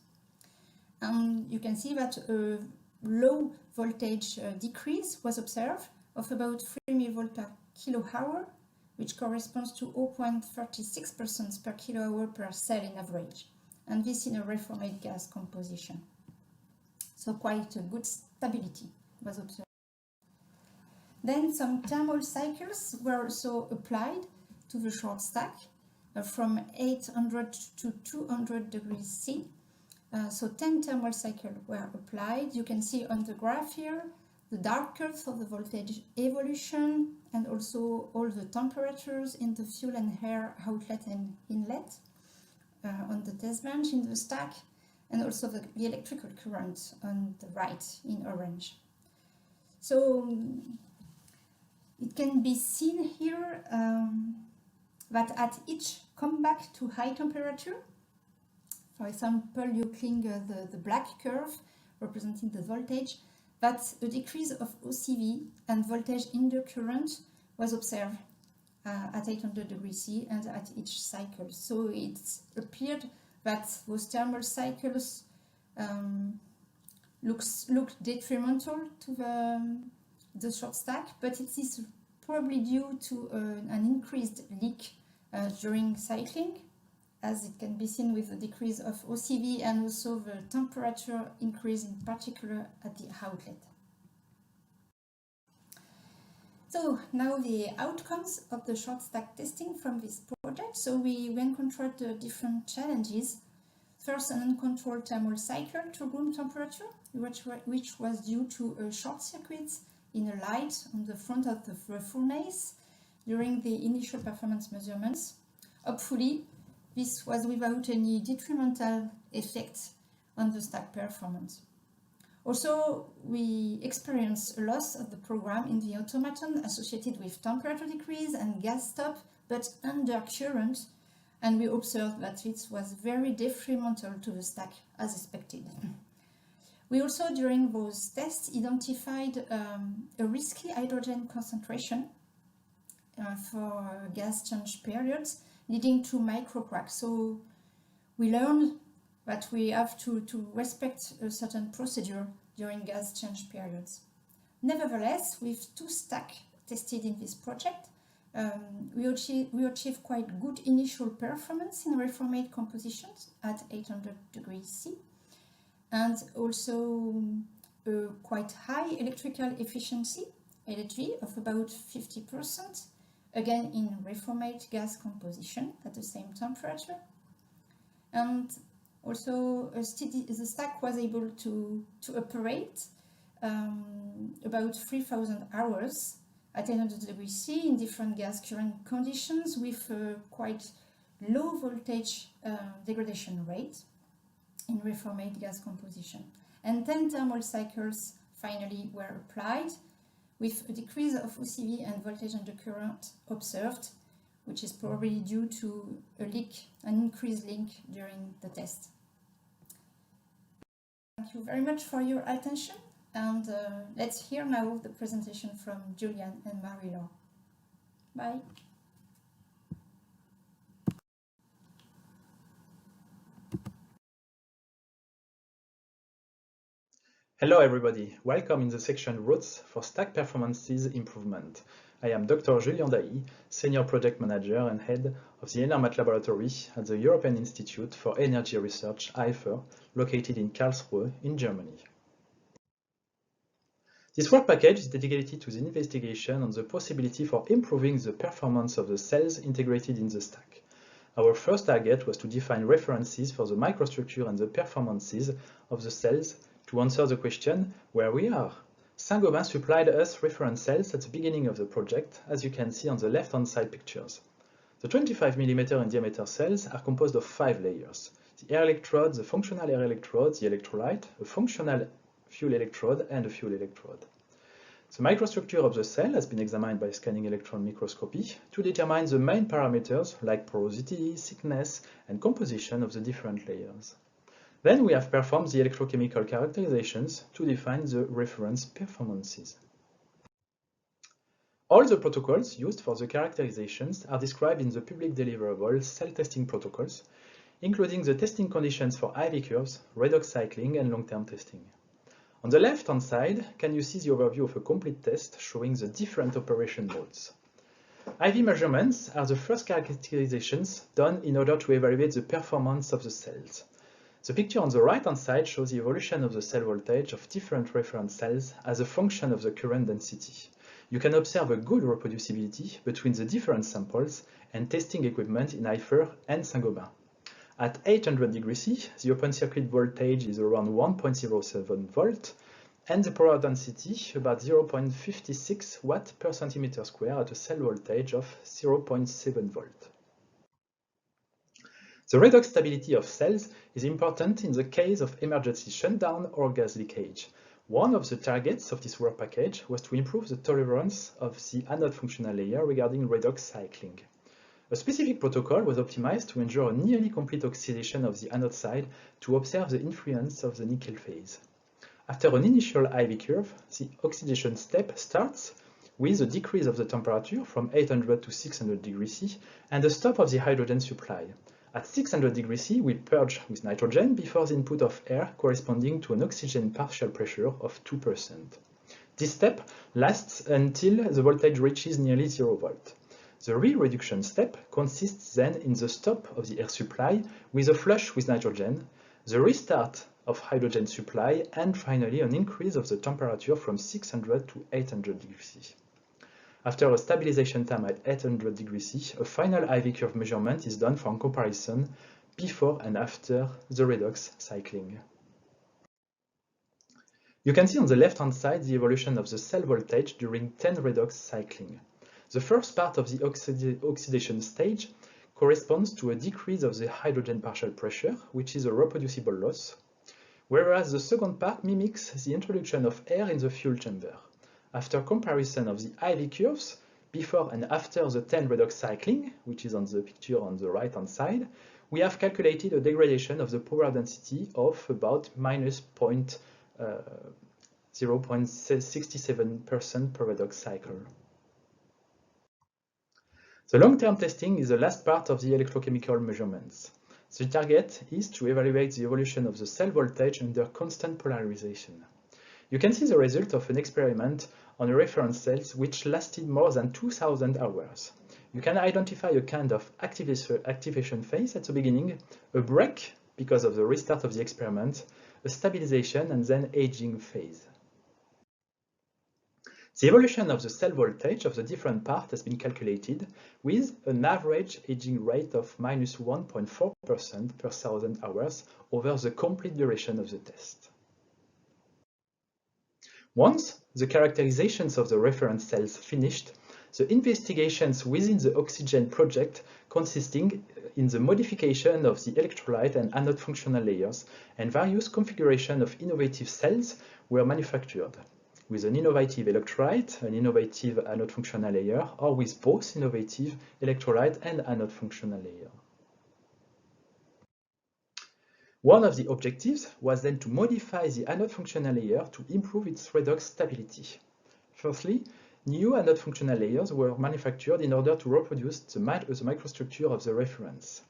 And you can see that a low voltage decrease was observed of about 3 millivolts per kilohour, which corresponds to 0.36% per kilohour per cell in average. And this in a reformate gas composition. So quite a good stability was observed. Then some thermal cycles were also applied to the short stack from 800 to 200 degrees C. So 10 thermal cycles were applied. You can see on the graph here the dark curves of the voltage evolution and also all the temperatures in the fuel and air outlet and inlet on the test bench in the stack, and also the electrical current on the right in orange. So it can be seen here that at each comeback to high temperature, for example, you cling the black curve representing the voltage, that a decrease of OCV and voltage in the current was observed at 800 degrees C and at each cycle. So it appeared that those thermal cycles looked detrimental to the short stack, but it is probably due to an increased leak during cycling, as it can be seen with the decrease of OCV and also the temperature increase in particular at the outlet. So now the outcomes of the short stack testing from this project. So we encountered different challenges. First, an uncontrolled thermal cycle to room temperature, which was due to a short circuit in a light on the front of the furnace during the initial performance measurements. Hopefully, this was without any detrimental effect on the stack performance. Also, we experienced a loss of the program in the automaton associated with temperature decrease and gas stop, but under current, and we observed that it was very detrimental to the stack as expected. We also, during those tests, identified a risky hydrogen concentration for gas change periods, leading to microcracks. So we learned that we have to respect a certain procedure during gas change periods. Nevertheless, with 2 stacks tested in this project, we achieved quite good initial performance in reformate compositions at 800 degrees C, and also quite high electrical efficiency, LHV, of about 50%, again in reformate gas composition at the same temperature. And also the stack was able to operate about 3,000 hours at 800 degrees C in different gas current conditions with a quite low voltage degradation rate in reformate gas composition. And 10 thermal cycles finally were applied with a decrease of OCV and voltage under current observed, which is probably due to a leak, an increased leak during the test. Thank you very much for your attention, and let's hear now the presentation from Julian and Marie-Laure. Bye. Hello everybody, welcome in the section Routes for Stack Performances Improvement. I am Dr. Julien Dailly, Senior Project Manager and Head of the Enermat Laboratory at the European Institute for Energy Research, EIFER, located in Karlsruhe in Germany. This work package is dedicated to the investigation on the possibility for improving the performance of the cells integrated in the stack. Our first target was to define references for the microstructure and the performances of the cells to answer the question where we are. Saint-Gobain supplied us reference cells at the beginning of the project, as you can see on the left-hand side pictures. The 25 mm in diameter cells are composed of 5 layers. The air electrode, the functional air electrode, the electrolyte, a functional fuel electrode, and a fuel electrode. The microstructure of the cell has been examined by scanning electron microscopy to determine the main parameters like porosity, thickness, and composition of the different layers. Then we have performed the electrochemical characterizations to define the reference performances. All the protocols used for the characterizations are described in the public deliverable cell testing protocols, including the testing conditions for IV curves, redox cycling, and long-term testing. On the left-hand side, can you see the overview of a complete test showing the different operation modes. IV measurements are the first characterizations done in order to evaluate the performance of the cells. The picture on the right-hand side shows the evolution of the cell voltage of different reference cells as a function of the current density. You can observe a good reproducibility between the different samples and testing equipment in EIFER and Saint-Gobain. At 800 degrees C, the open circuit voltage is around 1.07 volt, and the power density about 0.56 watt per centimeter square at a cell voltage of 0.7 volt. The redox stability of cells is important in the case of emergency shutdown or gas leakage. One of the targets of this work package was to improve the tolerance of the anode functional layer regarding redox cycling. A specific protocol was optimized to ensure a nearly complete oxidation of the anode side to observe the influence of the nickel phase. After an initial IV curve, the oxidation step starts with a decrease of the temperature from 800 to 600 degrees C and a stop of the hydrogen supply. At 600 degrees C, we purge with nitrogen before the input of air corresponding to an oxygen partial pressure of 2%. This step lasts until the voltage reaches nearly 0 volt. The re-reduction step consists then in the stop of the air supply with a flush with nitrogen, the restart of hydrogen supply, and finally an increase of the temperature from 600 to 800 degrees C. After a stabilization time at 800 degrees C, a final IV curve measurement is done for comparison before and after the redox cycling. You can see on the left-hand side the evolution of the cell voltage during 10 redox cycling. The first part of the oxidation stage corresponds to a decrease of the hydrogen partial pressure, which is a reproducible loss, whereas the second part mimics the introduction of air in the fuel chamber. After comparison of the IV curves, before and after the 10 redox cycling, which is on the picture on the right-hand side, we have calculated a degradation of the power density of about minus 0.67% per redox cycle. The long-term testing is the last part of the electrochemical measurements. The target is to evaluate the evolution of the cell voltage under constant polarization. You can see the result of an experiment on a reference cells which lasted more than 2000 hours. You can identify a kind of activation phase at the beginning, a break because of the restart of the experiment, a stabilization, and then aging phase. The evolution of the cell voltage of the different parts has been calculated with an average aging rate of minus 1.4% per 1000 hours over the complete duration of the test. Once the characterizations of the reference cells finished, the investigations within the OxiGEN project consisting in the modification of the electrolyte and anode functional layers and various configurations of innovative cells were manufactured, with an innovative electrolyte, an innovative anode functional layer, or with both innovative electrolyte and anode functional layer. One of the objectives was then to modify the anode functional layer to improve its redox stability. Firstly, new anode functional layers were manufactured in order to reproduce the microstructure of the reference.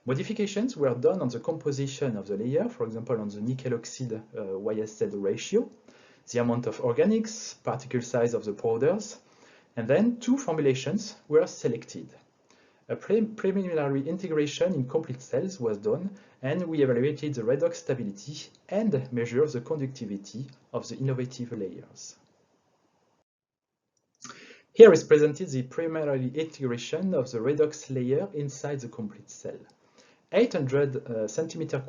Modifications were done on the composition of the layer, for example on the nickel oxide YSZ ratio, the amount of organics, particle size of the powders, and then two formulations were selected. A preliminary integration in complete cells was done, and we evaluated the redox stability and measured the conductivity of the innovative layers. Here is presented the preliminary integration of the redox layer inside the complete cell. 800 centimeter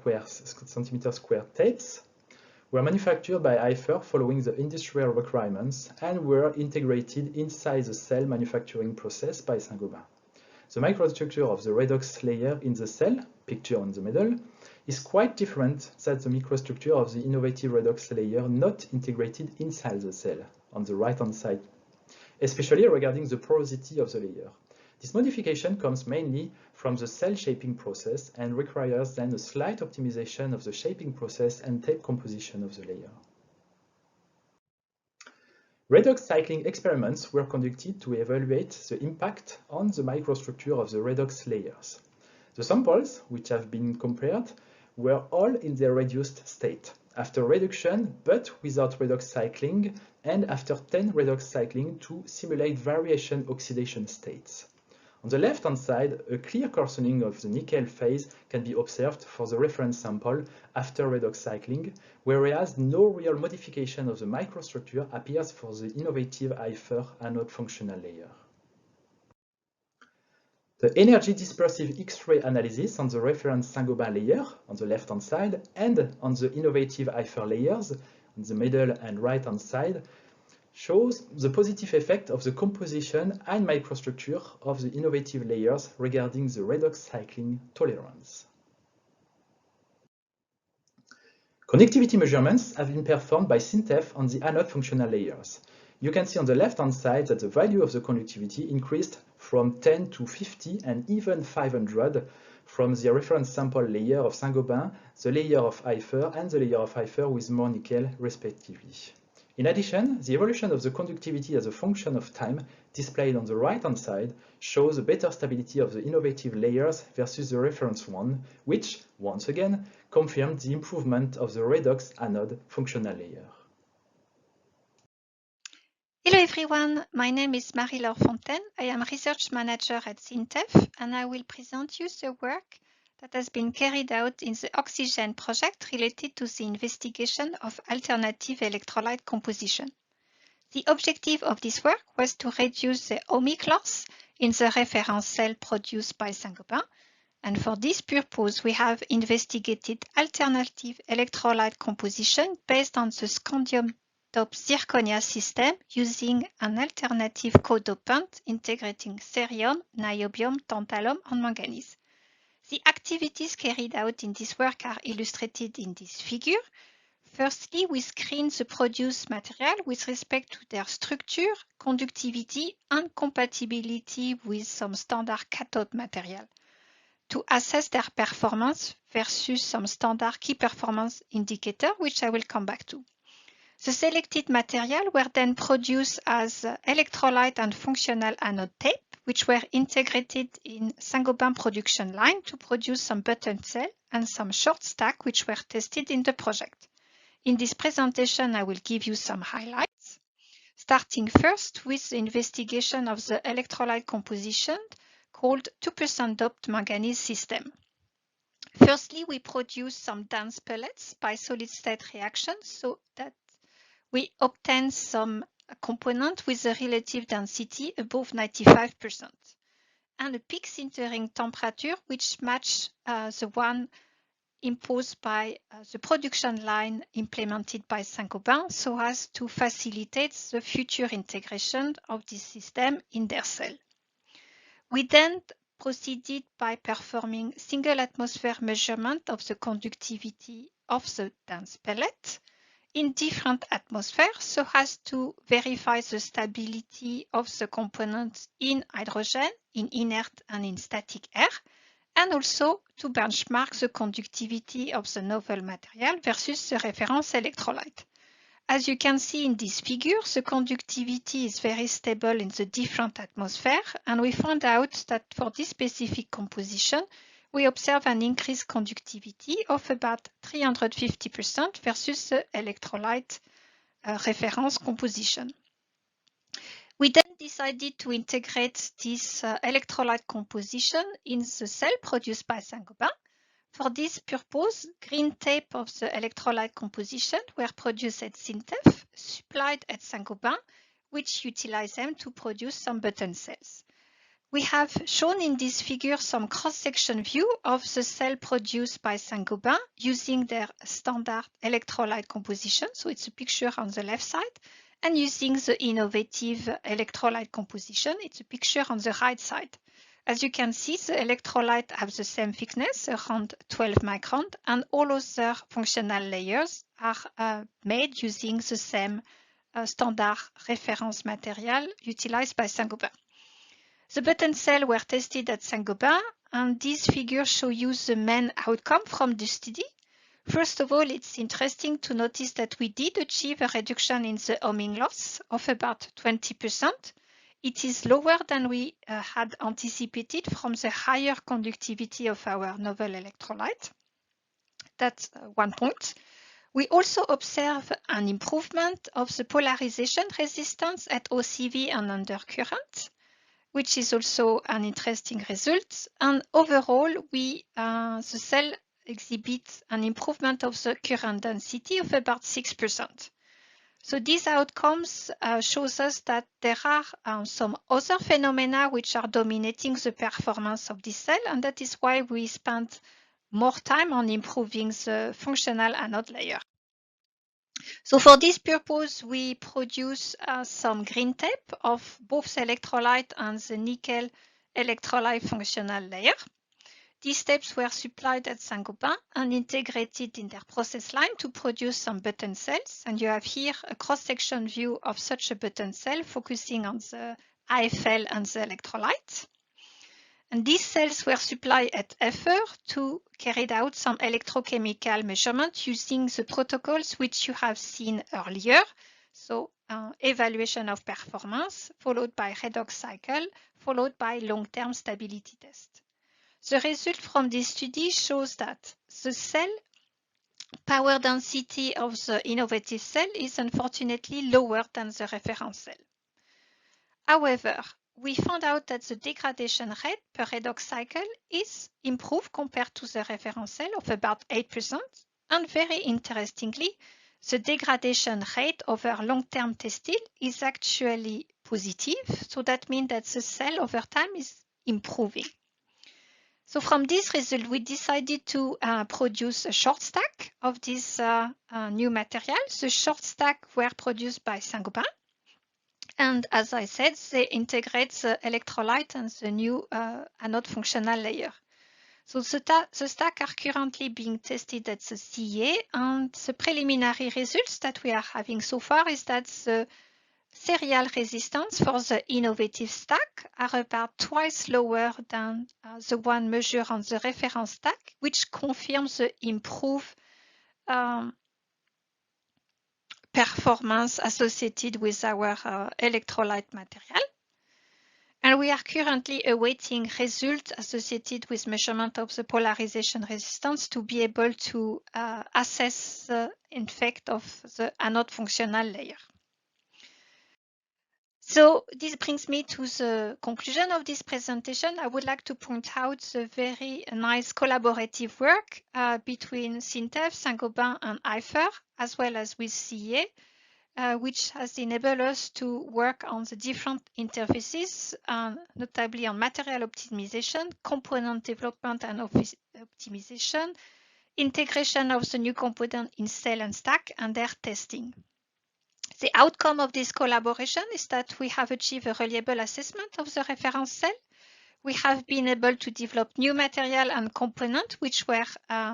square tapes were manufactured by IFER following the industrial requirements and were integrated inside the cell manufacturing process by Saint-Gobain. The microstructure of the redox layer in the cell, pictured on the middle, is quite different than the microstructure of the innovative redox layer not integrated inside the cell, on the right-hand side, especially regarding the porosity of the layer. This modification comes mainly from the cell shaping process and requires then a slight optimization of the shaping process and tape composition of the layer. Redox cycling experiments were conducted to evaluate the impact on the microstructure of the redox layers. The samples, which have been compared, were all in their reduced state, after reduction but without redox cycling, and after 10 redox cycling to simulate variation oxidation states. On the left-hand side, a clear coarsening of the nickel phase can be observed for the reference sample after redox cycling, whereas no real modification of the microstructure appears for the innovative IFER anode functional layer. The energy dispersive X-ray analysis on the reference Saint-Gobain layer on the left-hand side and on the innovative IFER layers on the middle and right-hand side shows the positive effect of the composition and microstructure of the innovative layers regarding the redox cycling tolerance. Connectivity measurements have been performed by SINTEF on the anode functional layers. You can see on the left-hand side that the value of the conductivity increased from 10 to 50 and even 500 from the reference sample layer of Saint-Gobain, the layer of IFER, and the layer of IFER with more nickel, respectively. In addition, the evolution of the conductivity as a function of time displayed on the right-hand side shows a better stability of the innovative layers versus the reference one, which, once again, confirmed the improvement of the redox anode functional layer. Hello everyone, my name is Marie-Laure Fontaine. I am Research Manager at SINTEF and I will present you the work that has been carried out in the OxiGEN project related to the investigation of alternative electrolyte composition. The objective of this work was to reduce the ohmic loss in the reference cell produced by Saint-Gobain, and for this purpose we have investigated alternative electrolyte composition based on the scandium dope zirconia system using an alternative co-dopant integrating cerium, niobium, tantalum, and manganese. The activities carried out in this work are illustrated in this figure. Firstly, we screen the produced material with respect to their structure, conductivity, and compatibility with some standard cathode material to assess their performance versus some standard key performance indicator, which I will come back to. The selected material were then produced as electrolyte and functional anode tape, which were integrated in Saint-Gobain production line to produce some button cell and some short stack, which were tested in the project. In this presentation, I will give you some highlights, starting first with the investigation of the electrolyte composition called 2% doped manganese system. Firstly, we produce some dense pellets by solid-state reaction so that we obtain some component with a relative density above 95% and a peak sintering temperature which match the one imposed by the production line implemented by Saint-Gobain so as to facilitate the future integration of this system in their cell. We then proceeded by performing single atmosphere measurement of the conductivity of the dense pellet in different atmospheres so as to verify the stability of the components in hydrogen, in inert and in static air, and also to benchmark the conductivity of the novel material versus the reference electrolyte. As you can see in this figure, the conductivity is very stable in the different atmospheres, and we found out that for this specific composition, we observe an increased conductivity of about 350% versus the electrolyte reference composition. We then decided to integrate this electrolyte composition in the cell produced by Saint-Gobain. For this purpose, green tape of the electrolyte composition were produced at SINTEF, supplied at Saint-Gobain, which utilize them to produce some button cells. We have shown in this figure some cross-section view of the cell produced by Saint-Gobain using their standard electrolyte composition. So it's a picture on the left side, and using the innovative electrolyte composition, it's a picture on the right side. As you can see, the electrolyte have the same thickness, around 12 microns, and all other functional layers are made using the same standard reference material utilized by Saint-Gobain. The button cells were tested at Saint-Gobain, and these figures show you the main outcome from the study. First of all, it's interesting to notice that we did achieve a reduction in the ohmic loss of about 20%. It is lower than we had anticipated from the higher conductivity of our novel electrolyte. That's one point. We also observe an improvement of the polarization resistance at OCV and undercurrent, which is also an interesting result. And overall, the cell exhibits an improvement of the current density of about 6%. So these outcomes shows us that there are some other phenomena which are dominating the performance of this cell, and that is why we spent more time on improving the functional anode layer. So for this purpose, we produce some green tape of both the electrolyte and the nickel electrolyte functional layer. These tapes were supplied at Saint-Gobain and integrated in their process line to produce some button cells. And you have here a cross-section view of such a button cell focusing on the AFL and the electrolyte. And these cells were supplied at EFFER to carry out some electrochemical measurement using the protocols which you have seen earlier. So evaluation of performance, followed by redox cycle, followed by long-term stability test. The result from this study shows that the cell power density of the innovative cell is unfortunately lower than the reference cell. However, we found out that the degradation rate per redox cycle is improved compared to the reference cell of about 8%. And very interestingly, the degradation rate over long-term testing is actually positive. So that means that the cell over time is improving. So from this result, we decided to produce a short stack of this new material. The short stack were produced by Saint-Gobain. And as I said, they integrate the electrolyte and the new anode functional layer. So the stack are currently being tested at the CEA, and the preliminary results that we are having so far is that the serial resistance for the innovative stack are about twice lower than the one measured on the reference stack, which confirms the improved performance associated with our electrolyte material. And we are currently awaiting results associated with measurement of the polarization resistance to be able to assess the effect of the anode functional layer. So this brings me to the conclusion of this presentation. I would like to point out the very nice collaborative work between SINTEF, Saint-Gobain and IFER, as well as with CEA, which has enabled us to work on the different interfaces, notably on material optimization, component development and optimization, integration of the new component in cell and stack, and their testing. The outcome of this collaboration is that we have achieved a reliable assessment of the reference cell. We have been able to develop new material and components which were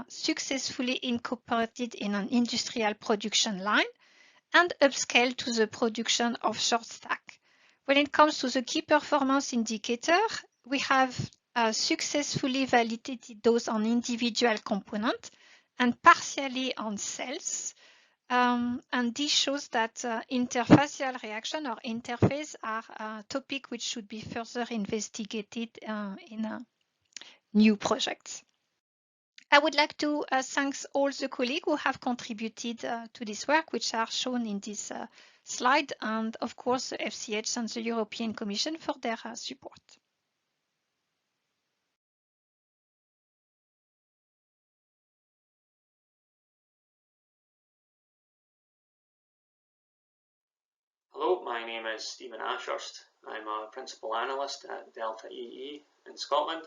successfully incorporated in an industrial production line and upscale to the production of short stack. When it comes to the key performance indicator, we have successfully validated those on individual components and partially on cells. And this shows that interfacial reaction or interface are a topic which should be further investigated in new projects. I would like to thank all the colleagues who have contributed to this work, which are shown in this slide, and of course the FCH and the European Commission for their support. Hello, my name is Stephen Ashurst. I'm a Principal Analyst at Delta EE in Scotland,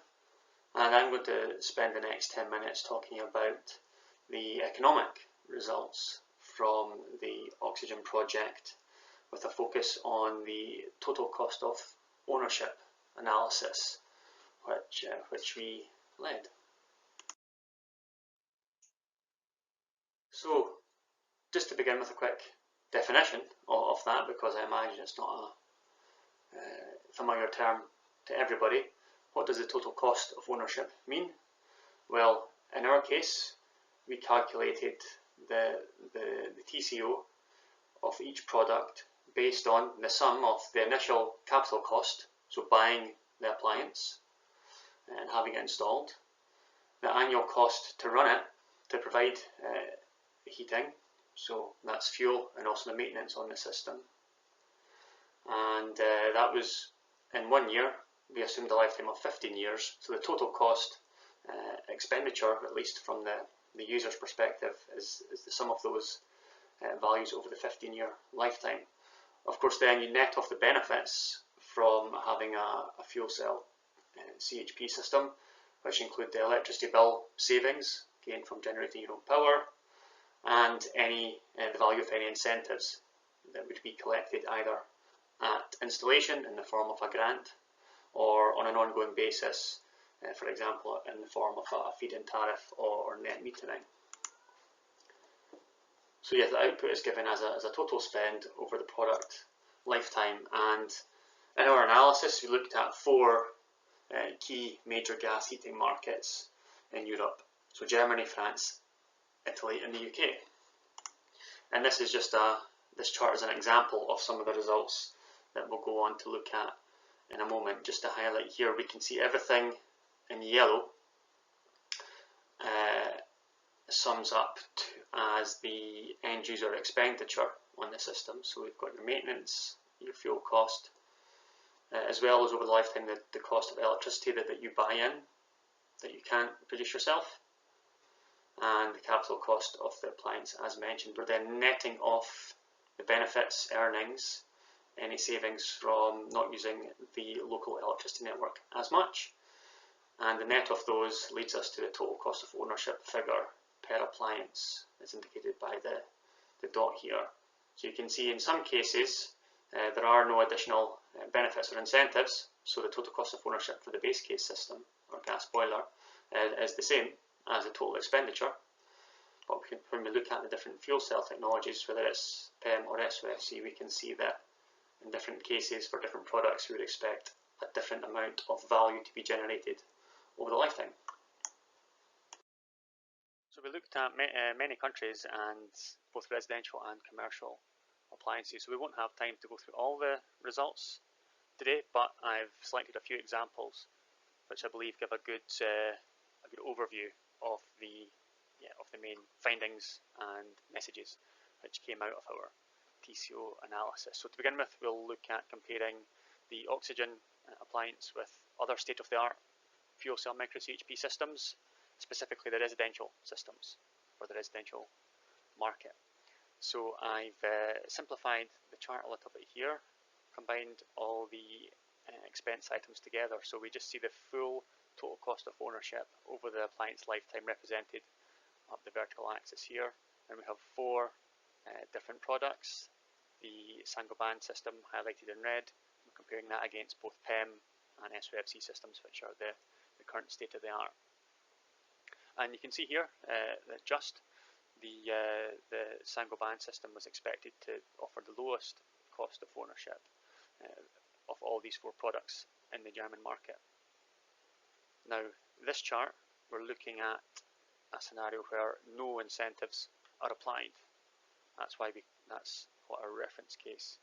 and I'm going to spend the next 10 minutes talking about the economic results from the OxiGEN project with a focus on the total cost of ownership analysis which we led. So just to begin with a quick definition of that, because I imagine it's not a familiar term to everybody. What does the total cost of ownership mean? Well, in our case, we calculated the TCO of each product based on the sum of the initial capital cost, so buying the appliance and having it installed, the annual cost to run it, to provide the heating, so that's fuel, and also the maintenance on the system. And that was in 1 year. We assumed a lifetime of 15 years, so the total cost expenditure, at least from the user's perspective, is the sum of those values over the 15-year lifetime. Of course, then you net off the benefits from having a fuel cell CHP system, which include the electricity bill savings gained from generating your own power, and the value of any incentives that would be collected either at installation in the form of a grant or on an ongoing basis, for example, in the form of a feed-in tariff or net metering. So yes, the output is given as a total spend over the product lifetime, and in our analysis we looked at 4 key major gas heating markets in Europe, so Germany, France, Italy and the UK. And this is just this chart is an example of some of the results that we'll go on to look at in a moment. Just to highlight here, we can see everything in yellow sums up as the end user expenditure on the system. So we've got your maintenance, your fuel cost, as well as over the lifetime the cost of electricity that you buy in, that you can't produce yourself, and the capital cost of the appliance, as mentioned. We're then netting off the benefits, earnings, any savings from not using the local electricity network as much, and the net of those leads us to the total cost of ownership figure per appliance, as indicated by the dot here. So you can see in some cases there are no additional benefits or incentives, so the total cost of ownership for the base case system or gas boiler is the same as the total expenditure. But when we look at the different fuel cell technologies, whether it's PEM or SOFC, we can see that in different cases for different products we would expect a different amount of value to be generated over the lifetime. So we looked at many countries and both residential and commercial appliances, so we won't have time to go through all the results today, but I've selected a few examples which I believe give a good overview of the main findings and messages which came out of our TCO analysis. So to begin with, we'll look at comparing the OxiGEN appliance with other state-of-the-art fuel cell micro CHP systems, specifically the residential systems for the residential market. So I've simplified the chart a little bit here, combined all the expense items together, so we just see the full total cost of ownership over the appliance lifetime represented up the vertical axis here, and we have four different products. The Saint-Gobain system highlighted in red, we're comparing that against both PEM and SOFC systems, which are the current state of the art. And you can see here that just the Saint-Gobain system was expected to offer the lowest cost of ownership of all these four products in the German market. Now, this chart, we're looking at a scenario where no incentives are applied. That's what our reference case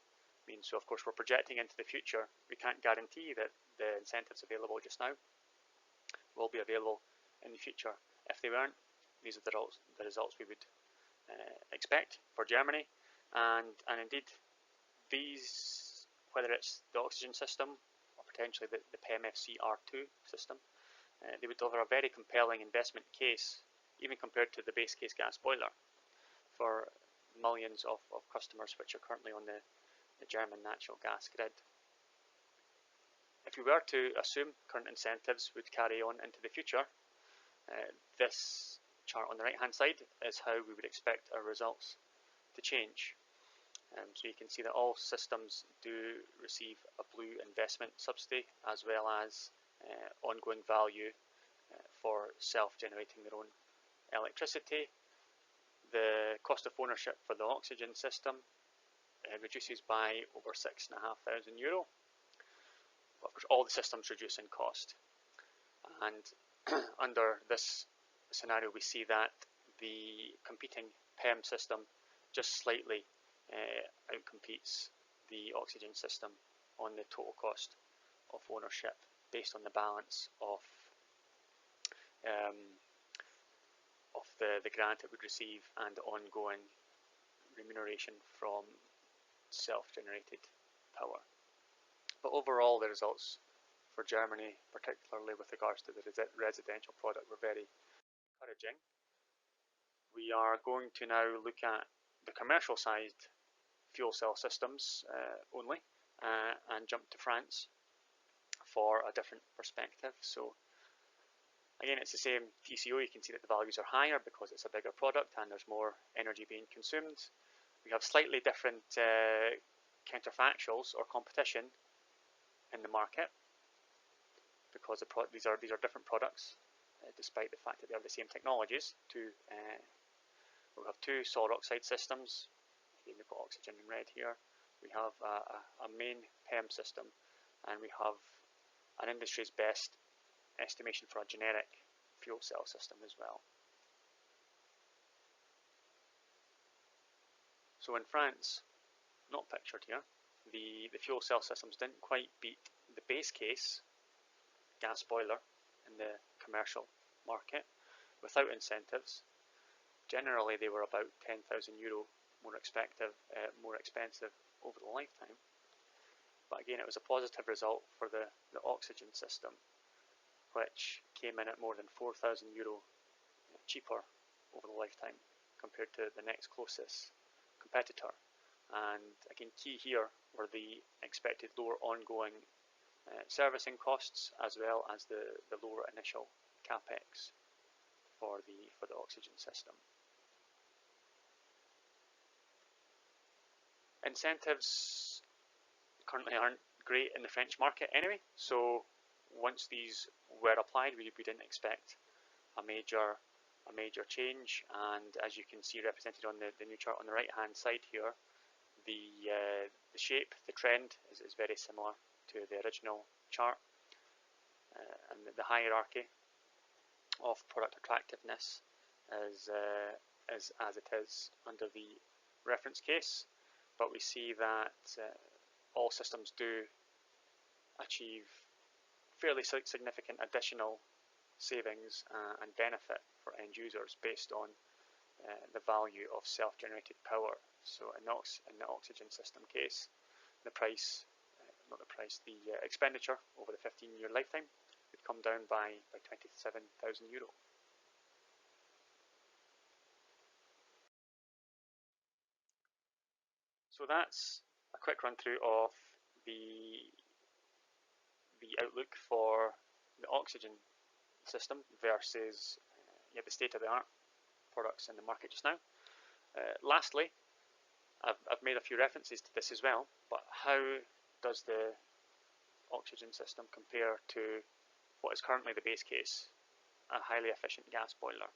means. So of course we're projecting into the future. We can't guarantee that the incentives available just now will be available in the future. If they weren't, these are the results we would expect for Germany, and indeed these, whether it's the OxiGEN system or potentially the PEM-FC R2 system, they would deliver a very compelling investment case, even compared to the base case gas boiler, for millions of customers which are currently on the German natural gas grid. If we were to assume current incentives would carry on into the future, this chart on the right hand side is how we would expect our results to change. So you can see that all systems do receive a blue investment subsidy, as well as ongoing value for self-generating their own electricity. The cost of ownership for the OxiGEN system reduces by over €6,500. Of course, all the systems reduce in cost. And under this scenario, we see that the competing PEM system just slightly outcompetes the OxiGEN system on the total cost of ownership, based on the balance of the grant it would receive and the ongoing remuneration from self-generated power. But overall, the results for Germany, particularly with regards to the residential product, were very encouraging. We are going to now look at the commercial sized fuel cell systems only, and jump to France for a different perspective. So again, it's the same TCO. You can see that the values are higher because it's a bigger product and there's more energy being consumed. We have slightly different counterfactuals or competition in the market, because these are different products, despite the fact that they have the same technologies. We have two solid oxide systems. Again, we've got OxiGEN in red here. We have a main PEM system, and we have an industry's best estimation for a generic fuel cell system as well. So in France, not pictured here, the fuel cell systems didn't quite beat the base case gas boiler in the commercial market without incentives. Generally, they were about €10,000 more expensive over the lifetime. But again, it was a positive result for the OxiGEN system, which came in at more than €4,000 cheaper over the lifetime compared to the next closest competitor. And again, key here were the expected lower ongoing servicing costs, as well as the lower initial capex for the OxiGEN system. Incentives currently aren't great in the French market anyway, so once these were applied, we didn't expect a major change. And as you can see represented on the new chart on the right hand side here, the shape, the trend is very similar to the original chart, and the hierarchy of product attractiveness is as it is under the reference case. But we see that all systems do achieve fairly significant additional savings and benefit for end users based on the value of self-generated power. So in the OxiGEN system case, the expenditure over the 15-year lifetime would come down by €27,000. So that's a quick run through of the outlook for the OxiGEN system versus the state-of-the-art products in the market just now. Lastly, I've made a few references to this as well, but how does the OxiGEN system compare to what is currently the base case, a highly efficient gas boiler?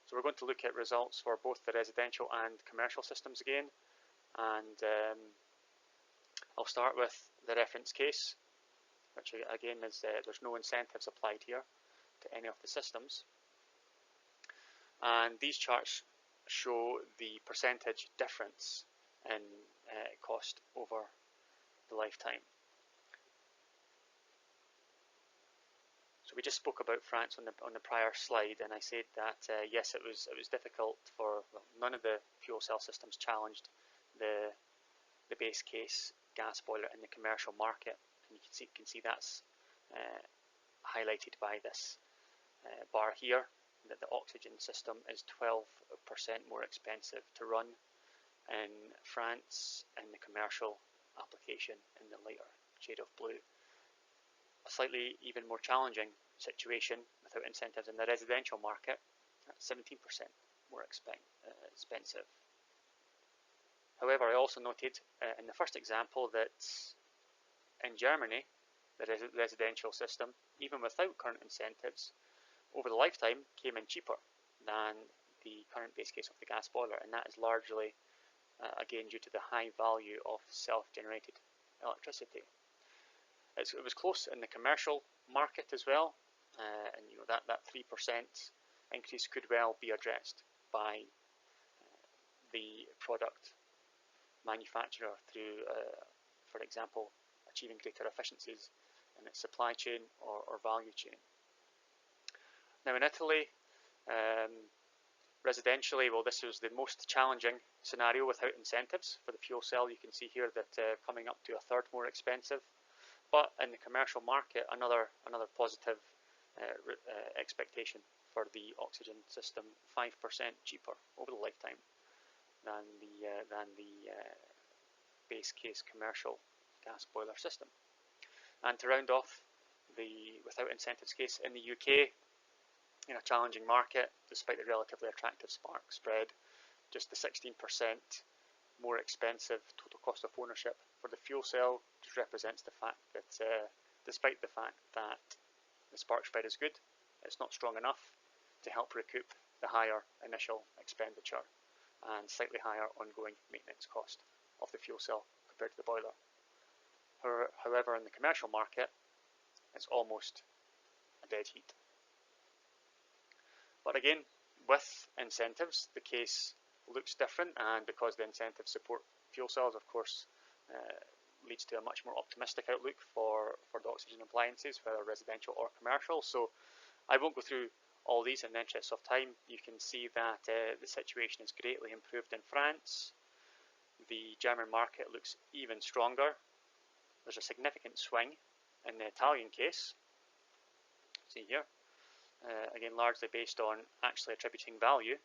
So we're going to look at results for both the residential and commercial systems again, and I'll start with the reference case, which again is there's no incentives applied here to any of the systems. And these charts show the percentage difference in cost over the lifetime. So we just spoke about France on the prior slide, and I said that yes, it was difficult for none of the fuel cell systems challenged the base case gas boiler in the commercial market, and you can see that's highlighted by this bar here, that the OxiGEN system is 12% more expensive to run in France in the commercial application in the lighter shade of blue. A slightly even more challenging situation without incentives in the residential market, at 17% more expensive. However, I also noted in the first example that in Germany, the residential system, even without current incentives, over the lifetime came in cheaper than the current base case of the gas boiler, and that is largely again due to the high value of self-generated electricity. It was close in the commercial market as well, and that 3% increase could well be addressed by the product manufacturer through, for example, achieving greater efficiencies in its supply chain or value chain. Now in Italy, residentially, well, this was the most challenging scenario without incentives for the fuel cell. You can see here that coming up to a third more expensive, but in the commercial market, another positive expectation for the OxiGEN system, 5% cheaper over the lifetime than the base case commercial gas boiler system. And to round off the without incentives case in the UK, in a challenging market, despite the relatively attractive spark spread, just the 16% more expensive total cost of ownership for the fuel cell just represents the fact that despite the fact that the spark spread is good, it's not strong enough to help recoup the higher initial expenditure and slightly higher ongoing maintenance cost of the fuel cell compared to the boiler. However, in the commercial market, it's almost a dead heat. But again, with incentives, the case looks different, and because the incentives support fuel cells, of course, leads to a much more optimistic outlook for the OxiGEN appliances, whether residential or commercial. So I won't go through all these in the interest of time. You can see that the situation is greatly improved in France. The German market looks even stronger, there's a significant swing in the Italian case. See here, again, largely based on actually attributing value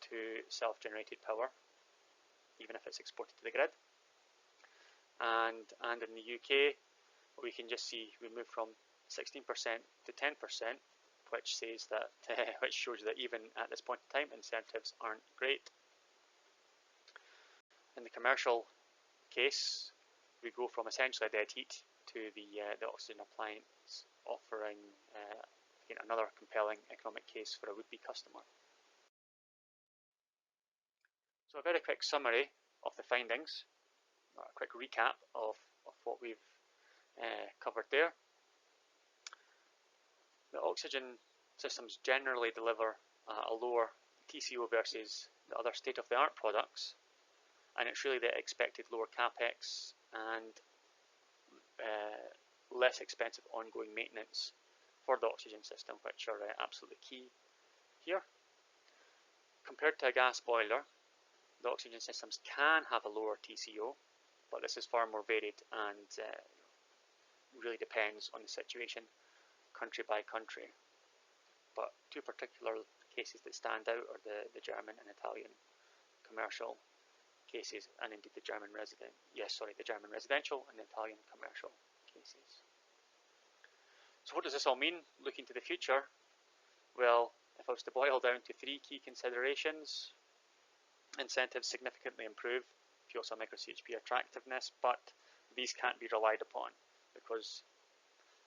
to self-generated power, even if it's exported to the grid. And in the UK, we can just see we move from 16% to 10%, which says that, which shows that even at this point in time, incentives aren't great. In the commercial case, we go from essentially a dead heat to the OxiGEN appliance, offering again, another compelling economic case for a would-be customer. So a very quick summary of the findings, a quick recap of what we've covered there. The OxiGEN systems generally deliver a lower TCO versus the other state-of-the-art products, and it's really the expected lower capex and less expensive ongoing maintenance for the OxiGEN system, which are absolutely key here. Compared to a gas boiler, the OxiGEN systems can have a lower TCO, but this is far more varied and really depends on the situation country by country. But two particular cases that stand out are the German and Italian commercial cases, and indeed the German residential and the Italian commercial cases. So what does this all mean looking to the future? Well, if I was to boil down to three key considerations, incentives significantly improve fuel cell micro CHP attractiveness, but these can't be relied upon because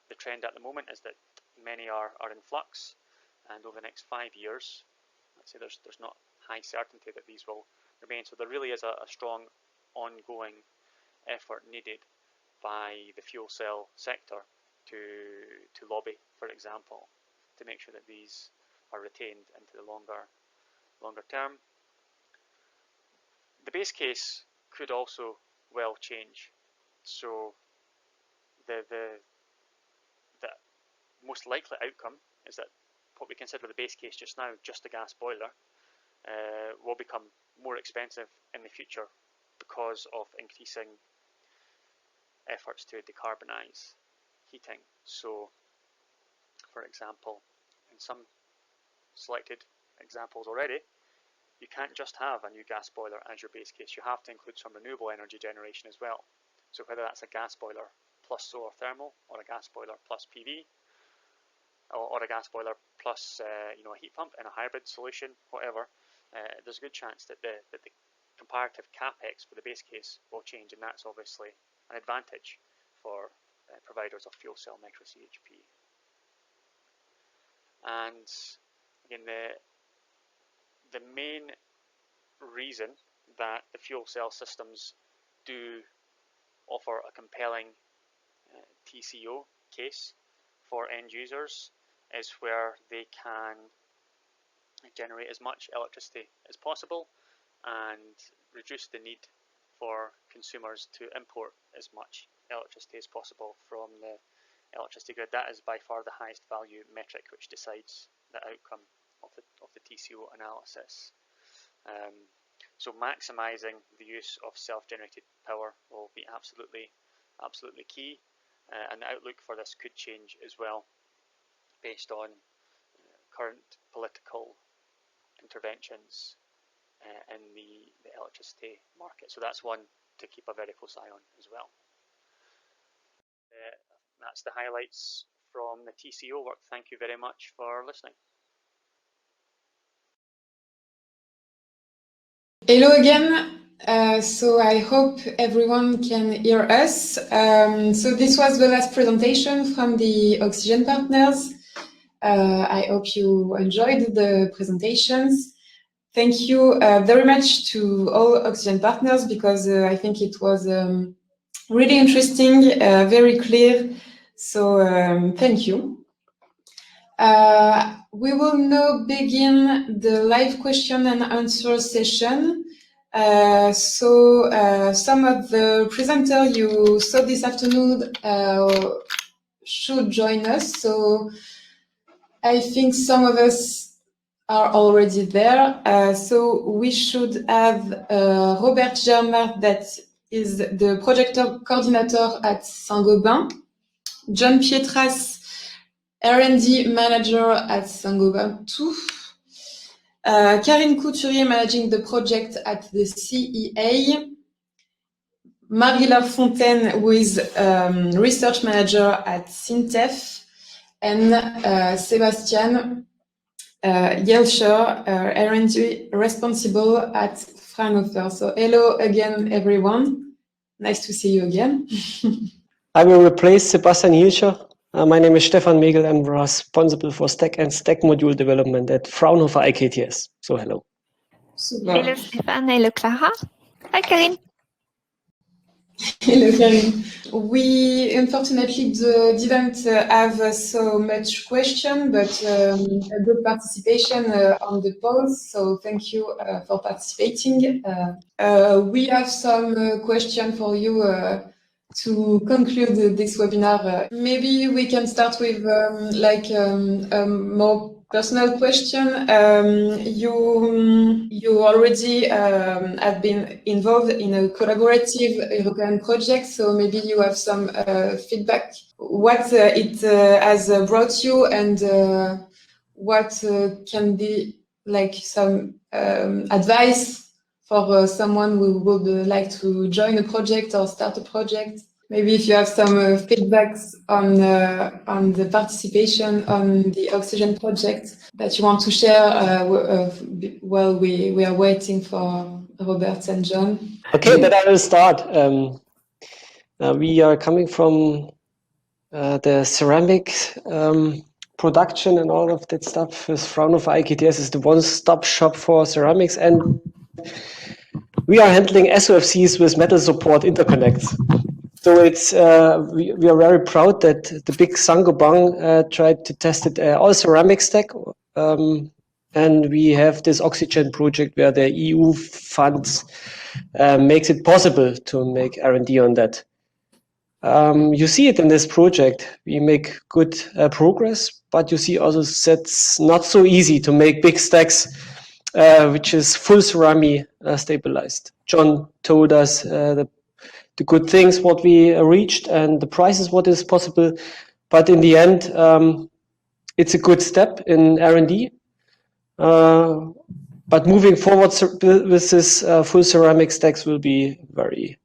the trend at the moment is that many are in flux, and over the next 5 years, let's say there's not high certainty that these will remain. So there really is a strong ongoing effort needed by the fuel cell sector to lobby, for example, to make sure that these are retained into the longer term. The base case could also well change. So the most likely outcome is that what we consider the base case just now, just a gas boiler, will become more expensive in the future because of increasing efforts to decarbonize heating. So, for example, in some selected examples already, you can't just have a new gas boiler as your base case. You have to include some renewable energy generation as well. So whether that's a gas boiler plus solar thermal, or a gas boiler plus PV, or a gas boiler plus a heat pump in a hybrid solution, whatever, there's a good chance that the comparative capex for the base case will change, and that's obviously an advantage for providers of fuel cell micro CHP. And again, the main reason that the fuel cell systems do offer a compelling TCO case for end users is where they can generate as much electricity as possible and reduce the need for consumers to import as much electricity as possible from the electricity grid. That is by far the highest value metric which decides the outcome of the TCO analysis. So maximizing the use of self-generated power will be absolutely key, and the outlook for this could change as well based on current political interventions in the electricity market. So that's one to keep a very close eye on as well. That's the highlights from the TCO work. Thank you very much for listening. Hello again. So I hope everyone can hear us. So this was the last presentation from the OxiGEN partners. I hope you enjoyed the presentations. Thank you very much to all OxiGEN partners, because I think it was really interesting, very clear. So thank you. We will now begin the live question and answer session. Some of the presenters you saw this afternoon should join us. So I think some of us are already there. So we should have Robert Germain that is the project coordinator at Saint-Gobain. John Pietras, R&D manager at Saint-Gobain too. Karine Couturier managing the project at the CEA. Marie-Laure Fontaine, who is research manager at SINTEF, and Sebastian Yelscher, R&D responsible at Fraunhofer. So hello again, everyone. Nice to see you again. I will replace Sebastian Yelscher. My name is Stefan Megel. I'm responsible for stack and stack module development at Fraunhofer IKTS. So hello. Hello Stefan, hello Clara. Hi Karine. Hello, Karine. We unfortunately didn't have so much question, but a good participation on the polls. So thank you for participating. We have some question for you to conclude this webinar. Maybe we can start with a more personal question. You already have been involved in a collaborative European project, so maybe you have some feedback. What it has brought you, and what can be like some advice for someone who would like to join a project or start a project? Maybe if you have some feedbacks on the participation on the OxiGEN project that you want to share while we are waiting for Robert and John. Okay, then I will start. We are coming from the ceramic production and all of that stuff. With Fraunhofer IKTS is the one-stop shop for ceramics, and we are handling SOFCs with metal support interconnects. So it's we are very proud that the big Saint-Gobain tried to test it all ceramic stack, and we have this OxiGEN project where the EU funds makes it possible to make R&D on that. You see it in this project. We make good progress, but you see also that's not so easy to make big stacks, which is full ceramic stabilized. John told us the good things what we reached and the prices what is possible, but in the end it's a good step in R&D. But moving forward with this full ceramic stacks will be very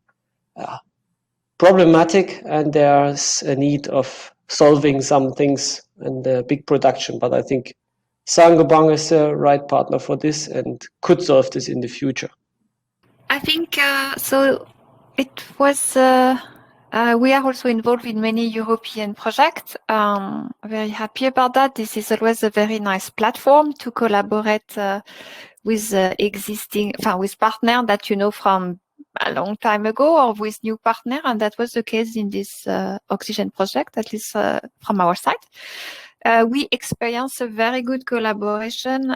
problematic, and there's a need of solving some things in the big production. But I think Saint-Gobain is the right partner for this and could solve this in the future. I think so. It was. We are also involved in many European projects. Very happy about that. This is always a very nice platform to collaborate with with partners that you know from a long time ago, or with new partners, and that was the case in this OxiGEN project, at least from our side. We experienced a very good collaboration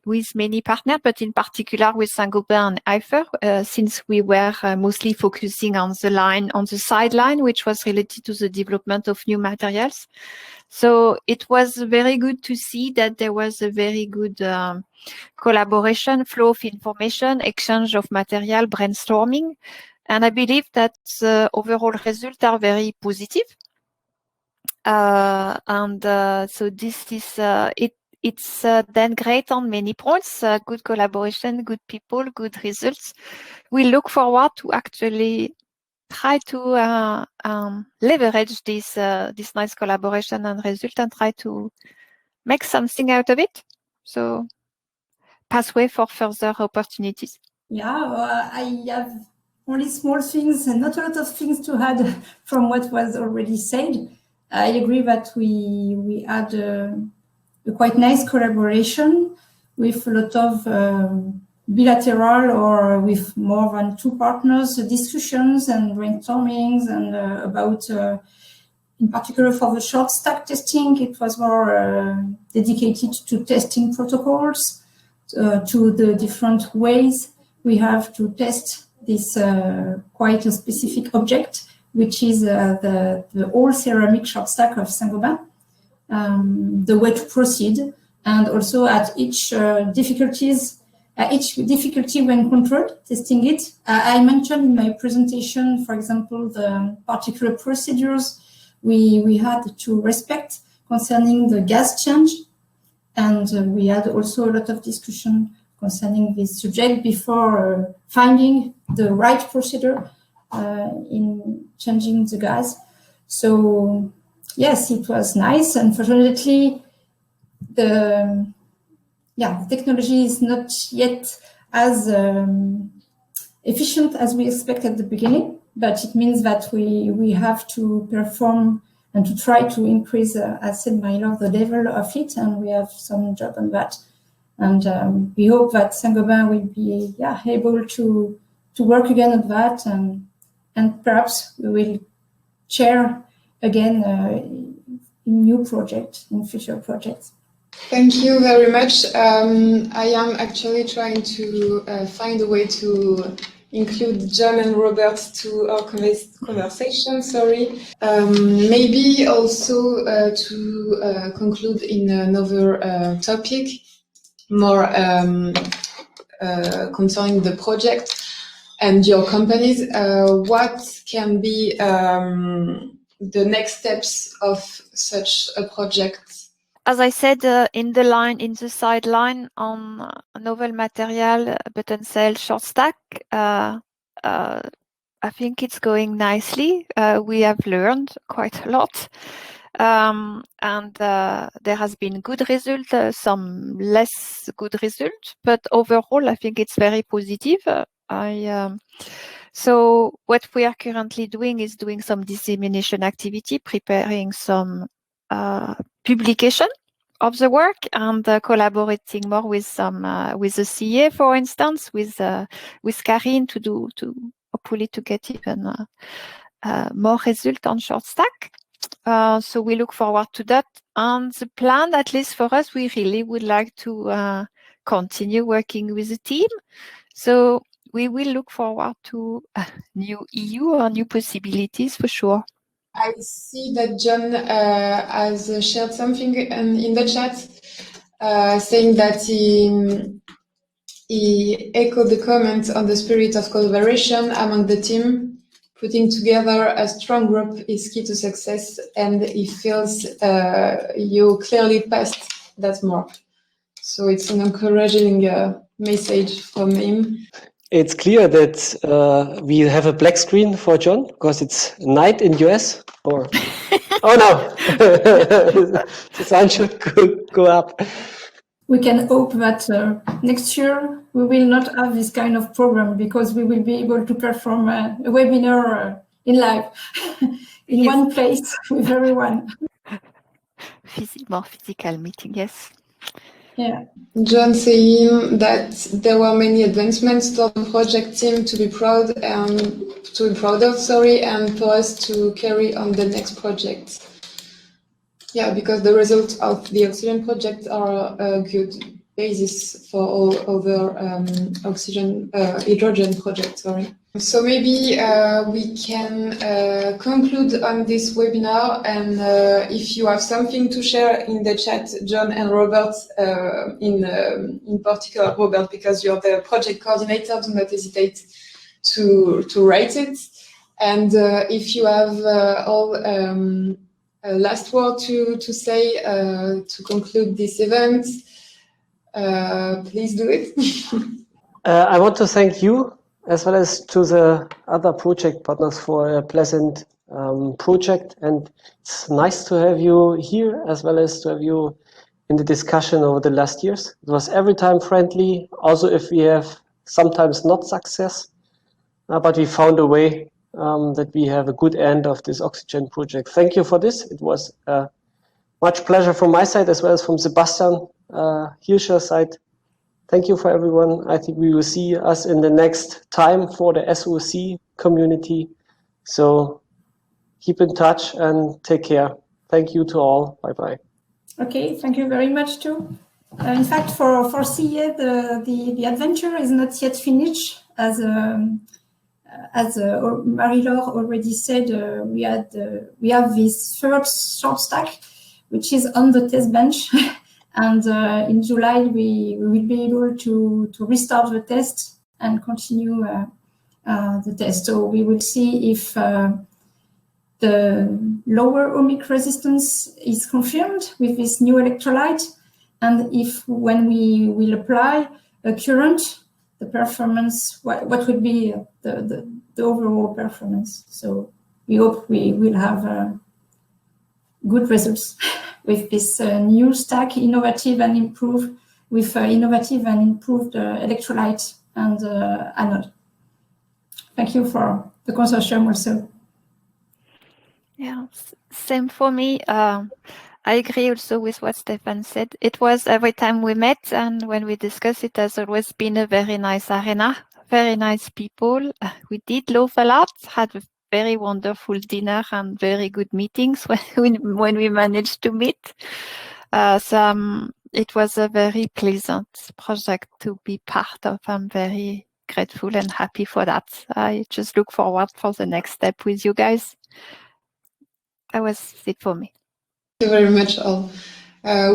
with many partners, but in particular with Saint-Gobain and IFER, since we were mostly focusing on the sideline, which was related to the development of new materials. So it was very good to see that there was a very good collaboration, flow of information, exchange of material, brainstorming. And I believe that the overall results are very positive. So this is it's then great on many points, good collaboration, good people, good results. We look forward to actually try to leverage this nice collaboration and result and try to make something out of it. So pathway for further opportunities. Yeah, I have only small things and not a lot of things to add from what was already said. I agree that we had a quite nice collaboration with a lot of bilateral or with more than two partners, discussions and brainstormings, and about, in particular for the short stack testing, it was more dedicated to testing protocols, to the different ways we have to test this quite a specific object, which is the all ceramic short stack of Saint-Gobain. The way to proceed, and also at each difficulties each difficulty when controlled, testing it. I mentioned in my presentation, for example, the particular procedures we had to respect concerning the gas change. And we had also a lot of discussion concerning this subject before finding the right procedure in changing the gas. So yes, it was nice. Unfortunately, the technology is not yet as efficient as we expect at the beginning, but it means that we have to perform and to try to increase, as said by Laure, the level of it, and we have some job on that. And we hope that Saint-Gobain will be able to work again on that, and perhaps we will share again in new projects, in future projects. Thank you very much. I am actually trying to find a way to include John and Robert to our conversation, sorry. Maybe also to conclude in another topic, more concerning the project and your companies. What can be the next steps of such a project? As I said in the sideline on novel material, button cell, short stack, I think it's going nicely. We have learned quite a lot. And there has been good result, some less good result, but overall, I think it's very positive. So what we are currently doing is doing some dissemination activity, preparing some publication of the work, and collaborating more with the CA, for instance, with Karine to hopefully to get even more result on short stack. So we look forward to that. And the plan, at least for us, we really would like to continue working with the team. So we will look forward to new EU or new possibilities for sure. I see that John has shared something in the chat, saying that he echoed the comment on the spirit of collaboration among the team. Putting together a strong group is key to success, and he feels you clearly passed that mark. So it's an encouraging message from him. It's clear that we have a black screen for John because it's night in US. Or oh no, the sun should go up. We can hope that next year we will not have this kind of program, because we will be able to perform a webinar in live in one place with everyone. More physical meeting, yes. Yeah. John saying that there were many advancements for the project team to be proud of, and for us to carry on the next project. Yeah, because the results of the OxiGEN project are a good basis for all other hydrogen projects. Sorry. So maybe we can conclude on this webinar, and if you have something to share in the chat, John and Robert, in particular Robert, because you're the project coordinator, do not hesitate to write it. And if you have all a last word to say to conclude this event, please do it. I want to thank you, as well as to the other project partners, for a pleasant project. And it's nice to have you here, as well as to have you in the discussion over the last years. It was every time friendly, also if we have sometimes not success, but we found a way that we have a good end of this OxiGEN project. Thank you for this. It was much pleasure from my side, as well as from Sebastian Hirscher's side. Thank you for everyone. I think we will see us in the next time for the SOC community. So keep in touch and take care. Thank you to all. Bye-bye. Okay, thank you very much too. In fact, for CA, the adventure is not yet finished. As Marie-Laure already said, we have this third short stack, which is on the test bench And in July, we will be able to restart the test and continue the test. So we will see if the lower ohmic resistance is confirmed with this new electrolyte, and if when we will apply a current, the performance, what would be the overall performance. So we hope we will have good results with this new stack, innovative and improved, with innovative and improved electrolyte and anode. Thank you for the consortium also. Yeah, same for me. I agree also with what Stefan said. It was every time we met and when we discussed, it has always been a very nice arena, very nice people. We did laugh a lot, had a very wonderful dinner and very good meetings when we managed to meet. So it was a very pleasant project to be part of. I'm very grateful and happy for that. I just look forward for the next step with you guys. That was it for me. Thank you very much, all.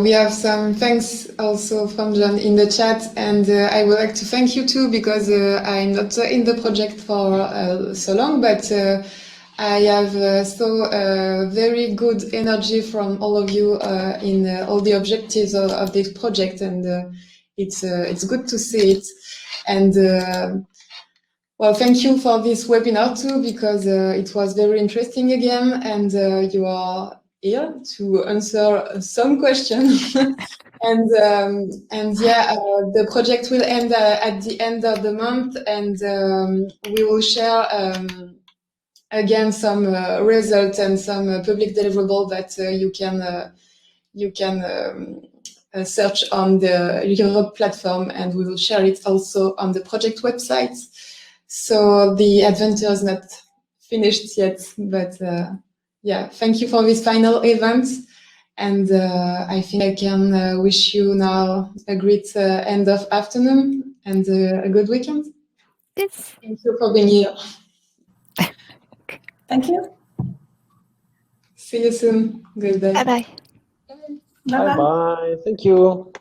We have some thanks also from John in the chat, and I would like to thank you too, because I'm not in the project for so long, but I have so very good energy from all of you in all the objectives of this project, and it's good to see it. And well, thank you for this webinar too, because it was very interesting again, and you are here to answer some questions. and yeah, the project will end at the end of the month, and we will share again some results and some public deliverable that you can search on the Europe platform, and we will share it also on the project website. So the adventure is not finished yet, but yeah, thank you for this final event. And I think I can wish you now a great end of afternoon and a good weekend. Yes. Thank you for being here. Thank you. See you soon. Goodbye. Bye-bye. Bye-bye. Thank you.